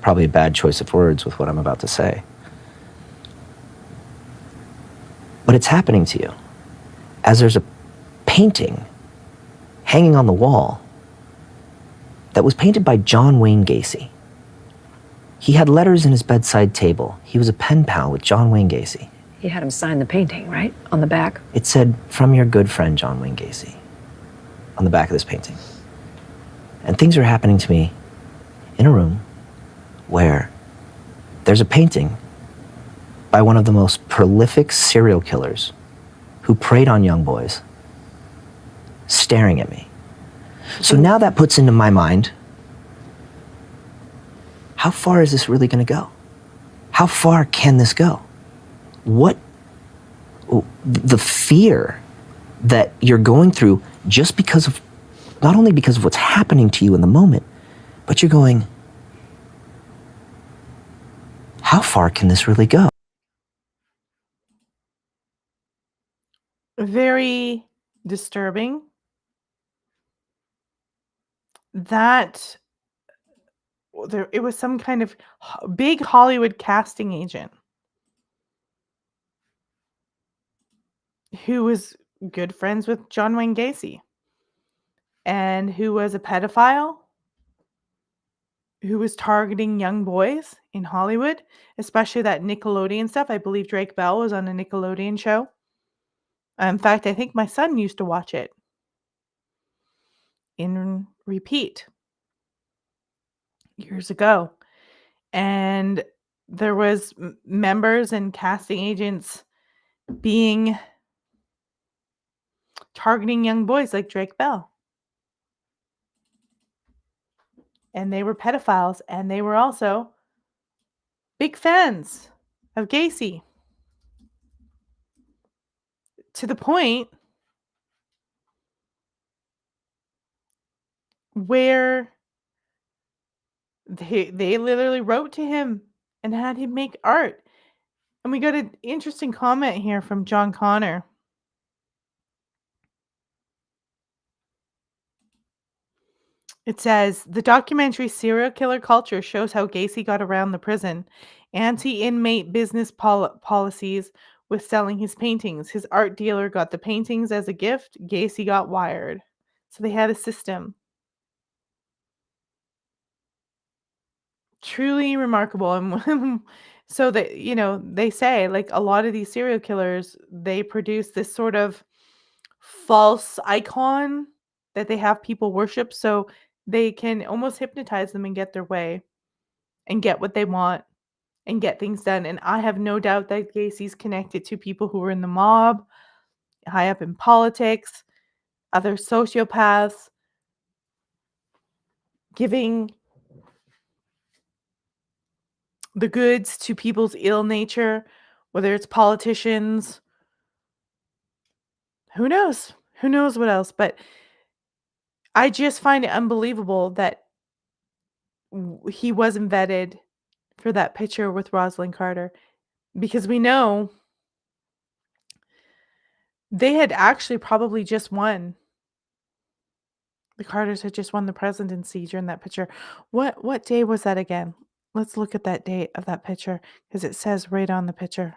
probably a bad choice of words with what I'm about to say, but it's happening to you as there's a painting hanging on the wall that was painted by John Wayne Gacy. He had letters in his bedside table. He was a pen pal with John Wayne Gacy. He had him sign the painting, right? On the back? It said, "From your good friend, John Wayne Gacy," on the back of this painting. And things are happening to me in a room where there's a painting by one of the most prolific serial killers who preyed on young boys staring at me. So now that puts into my mind, how far is this really going to go? How far can this go? What the fear that you're going through just because of, not only because of what's happening to you in the moment, but you're going, how far can this really go? Very disturbing. That it was some kind of big Hollywood casting agent who was good friends with John Wayne Gacy and who was a pedophile, who was targeting young boys in Hollywood, especially that Nickelodeon stuff. I believe Drake Bell was on a Nickelodeon show. In fact, I think my son used to watch it in repeat years ago. And there was members and casting agents being targeting young boys like Drake Bell. And they were pedophiles, and they were also big fans of Gacy. To the point where they literally wrote to him and had him make art. And we got an interesting comment here from John Connor. It says the documentary Serial Killer Culture shows how Gacy got around the prison anti-inmate business policies with selling his paintings. His art dealer got the paintings as a gift. Gacy got wired. So they had a system. Truly remarkable. And so that, they say like a lot of these serial killers, they produce this sort of false icon that they have people worship so they can almost hypnotize them and get their way and get what they want and get things done. And I have no doubt that Gacy's connected to people who were in the mob, high up in politics, other sociopaths, giving the goods to people's ill nature, whether it's politicians. Who knows? Who knows what else? But I just find it unbelievable that he wasn't vetted for that picture with Rosalind Carter, because we know they had actually probably just won. The Carters had just won the presidency during that picture. What day was that again? Let's look at that date of that picture because it says right on the picture.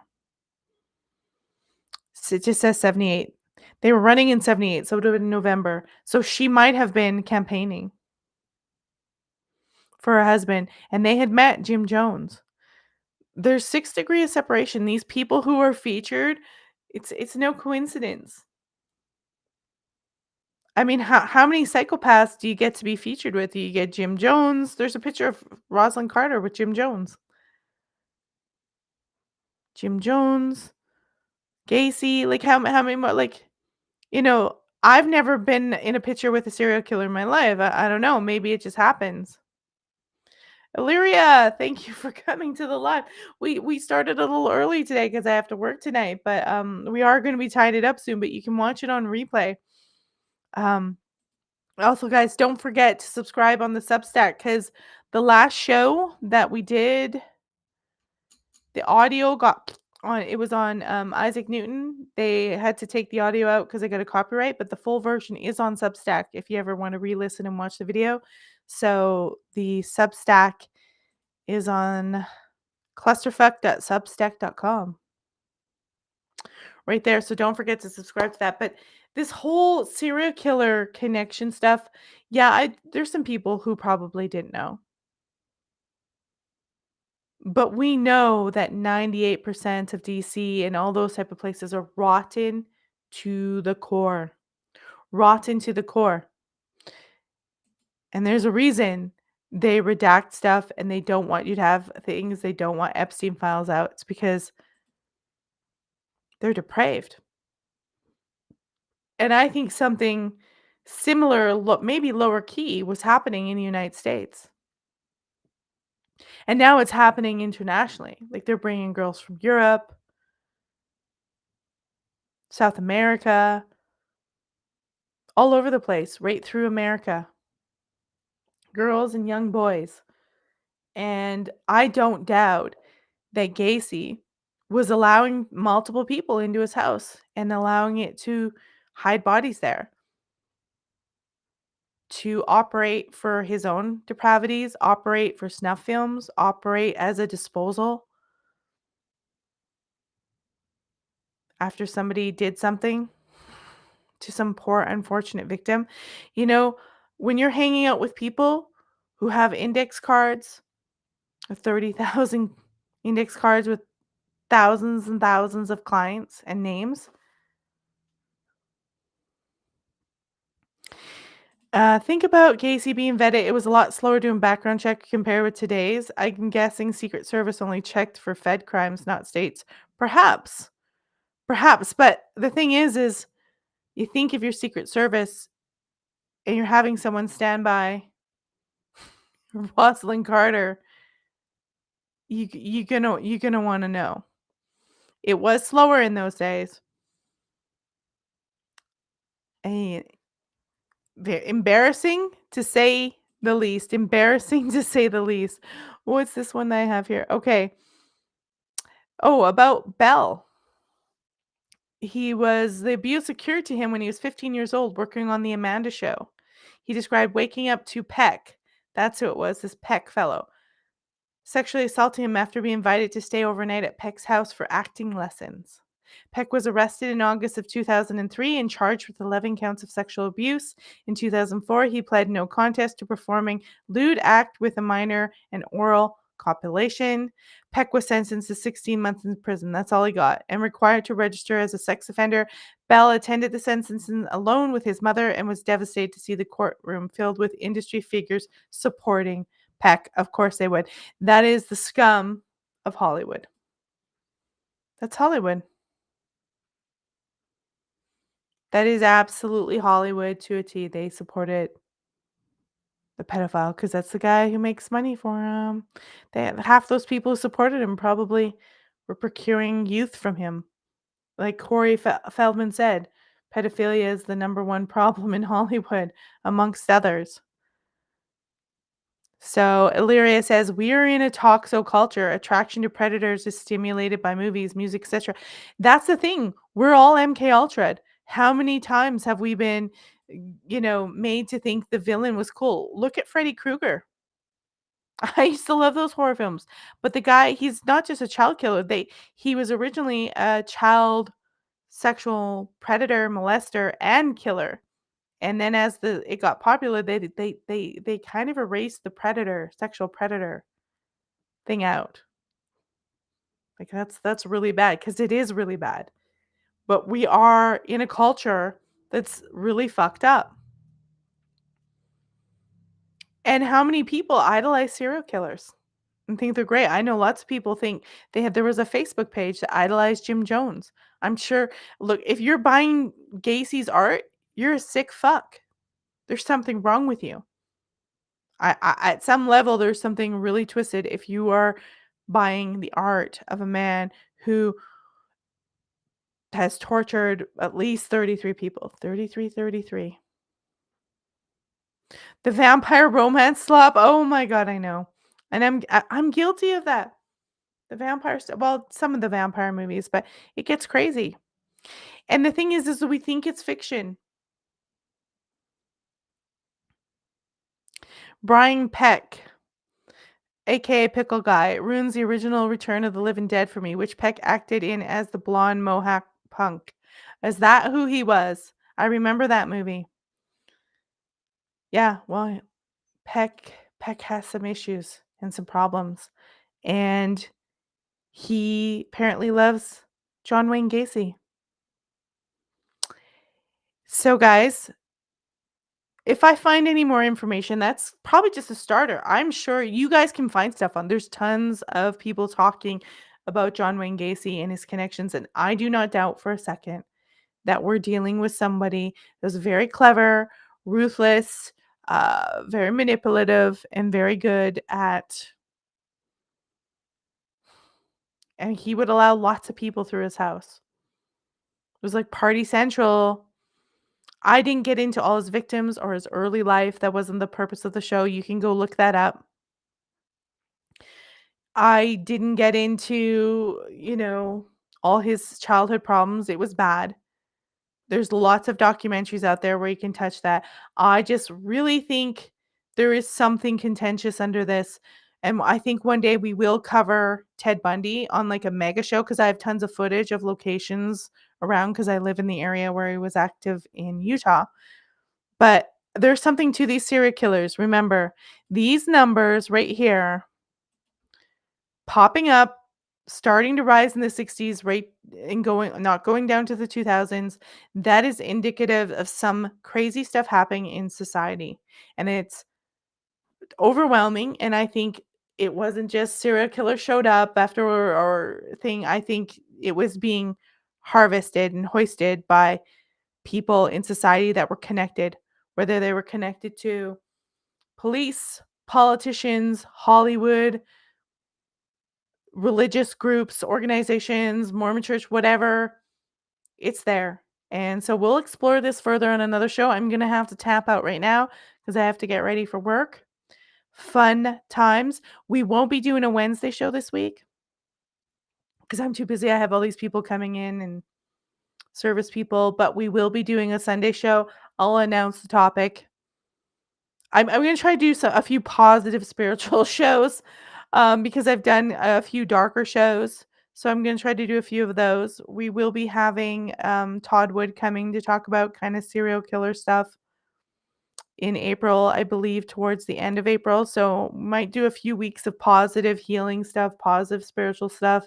It just says 78. They were running in 78, so it would have been November. So she might have been campaigning for her husband, and they had met Jim Jones. There's 6 degrees of separation. These people who are featured, it's no coincidence. I mean, how many psychopaths do you get to be featured with? You get Jim Jones. There's a picture of Rosalind Carter with Jim Jones. Jim Jones, Gacy, like how many more, like, I've never been in a picture with a serial killer in my life. I don't know. Maybe it just happens. Illyria, thank you for coming to the live. We started a little early today because I have to work tonight, but we are going to be tying it up soon. But you can watch it on replay. Also, guys, don't forget to subscribe on the Substack because the last show that we did, the audio got on. It was on Isaac Newton. They had to take the audio out because they got a copyright, but the full version is on Substack if you ever want to re-listen and watch the video. So the Substack is on clusterfuck.substack.com right there. So don't forget to subscribe to that. But this whole serial killer connection stuff, yeah, there's some people who probably didn't know. But we know that 98% of DC and all those type of places are rotten to the core. Rotten to the core. And there's a reason they redact stuff and they don't want you to have things. They don't want Epstein files out. It's because they're depraved. And I think something similar, maybe lower key, was happening in the United States. And now it's happening internationally. Like they're bringing girls from Europe, South America, all over the place, right through America. Girls and young boys. And I don't doubt that Gacy was allowing multiple people into his house and allowing it to hide bodies there, to operate for his own depravities, operate for snuff films, operate as a disposal after somebody did something to some poor, unfortunate victim. When you're hanging out with people who have index cards, 30,000 index cards with thousands and thousands of clients and names, think about Gacy being vetted. It was a lot slower doing background check compared with today's. I'm guessing Secret Service only checked for Fed crimes, not states. Perhaps. But the thing is you think if you're Secret Service and you're having someone stand by Rosalind Carter, you're gonna want to know. It was slower in those days. And embarrassing to say the least. Embarrassing to say the least. What's this one that I have here? Okay. Oh, about Bell. The abuse occurred to him when he was 15 years old, working on the Amanda Show. He described waking up to Peck. That's who it was, this Peck fellow. Sexually assaulting him after being invited to stay overnight at Peck's house for acting lessons. Peck was arrested in August of 2003 and charged with 11 counts of sexual abuse. In 2004, he pled no contest to performing lewd act with a minor and oral copulation. Peck was sentenced to 16 months in prison. That's all he got. And required to register as a sex offender. Bell attended the sentencing alone with his mother and was devastated to see the courtroom filled with industry figures supporting Peck. Of course they would. That is the scum of Hollywood. That's Hollywood. That is absolutely Hollywood to a T. They supported the pedophile because that's the guy who makes money for him. Half those people who supported him probably were procuring youth from him. Like Corey Feldman said, pedophilia is the number one problem in Hollywood, amongst others. So Illyria says, we are in a toxo culture. Attraction to predators is stimulated by movies, music, etc. That's the thing. We're all MK Ultra. How many times have we been, made to think the villain was cool? Look at Freddy Krueger. I used to love those horror films. But the guy, he's not just a child killer. He was originally a child sexual predator, molester, and killer. And then as it got popular, they kind of erased the sexual predator thing out. Like that's really bad because it is really bad. But we are in a culture that's really fucked up. And how many people idolize serial killers and think they're great? I know lots of people think there was a Facebook page that idolized Jim Jones. I'm sure, look, if you're buying Gacy's art, you're a sick fuck. There's something wrong with you. I at some level, there's something really twisted if you are buying the art of a man who has tortured at least 33 people. 33. The vampire romance slop. Oh my god, I know. And I'm guilty of that. The vampire stuff. Well, some of the vampire movies, but it gets crazy. And the thing is we think it's fiction. Brian Peck, aka Pickle Guy, ruins the original Return of the Living Dead for me, which Peck acted in as the blonde Mohawk punk. Is that who he was? I remember that movie. Yeah, well, Peck has some issues and some problems. And he apparently loves John Wayne Gacy. So guys, if I find any more information, that's probably just a starter. I'm sure you guys can find stuff on. There's tons of people talking about John Wayne Gacy and his connections, and I do not doubt for a second that we're dealing with somebody that's very clever, ruthless, very manipulative, and very good at. And he would allow lots of people through his house. It was like Party Central. I didn't get into all his victims or his early life. That wasn't the purpose of the show. You can go look that up. I didn't get into, all his childhood problems. It was bad. There's lots of documentaries out there where you can touch that. I just really think there is something contentious under this. And I think one day we will cover Ted Bundy on like a mega show because I have tons of footage of locations around because I live in the area where he was active in Utah. But there's something to these serial killers. Remember, these numbers right here popping up, starting to rise in the 60s, right, and not going down to the 2000s, that is indicative of some crazy stuff happening in society. And it's overwhelming. And I think it wasn't just serial killer showed up after or thing. I think it was being harvested and hoisted by people in society that were connected, whether they were connected to police, politicians, Hollywood, religious groups, organizations, Mormon church, whatever, it's there. And so we'll explore this further on another show. I'm going to have to tap out right now because I have to get ready for work. Fun times. We won't be doing a Wednesday show this week because I'm too busy. I have all these people coming in and service people, but we will be doing a Sunday show. I'll announce the topic I'm gonna try to do a few positive spiritual shows, because I've done a few darker shows. So I'm gonna try to do a few of those. We will be having Todd Wood coming to talk about kind of serial killer stuff in April, I believe, towards the end of April. So might do a few weeks of positive healing stuff, positive spiritual stuff,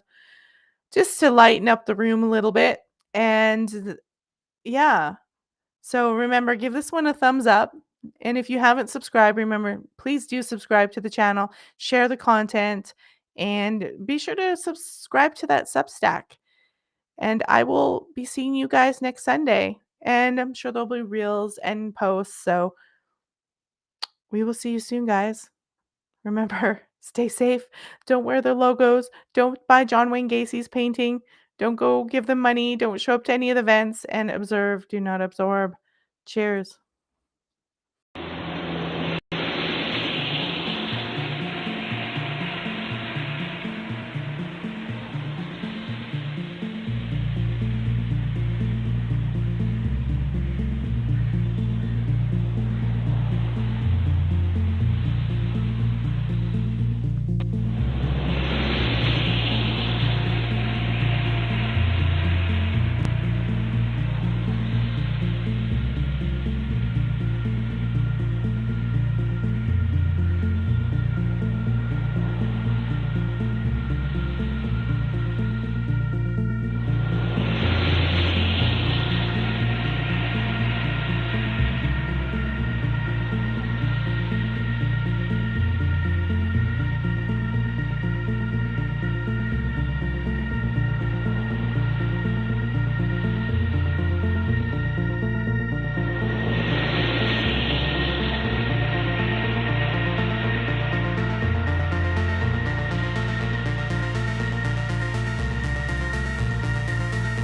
just to lighten up the room a little bit. And yeah. So remember, give this one a thumbs up. And if you haven't subscribed, remember, please do subscribe to the channel, share the content, and be sure to subscribe to that Substack. And I will be seeing you guys next Sunday. And I'm sure there'll be reels and posts. So we will see you soon, guys. Remember, stay safe. Don't wear their logos. Don't buy John Wayne Gacy's painting. Don't go give them money. Don't show up to any of the events. And observe, do not absorb. Cheers.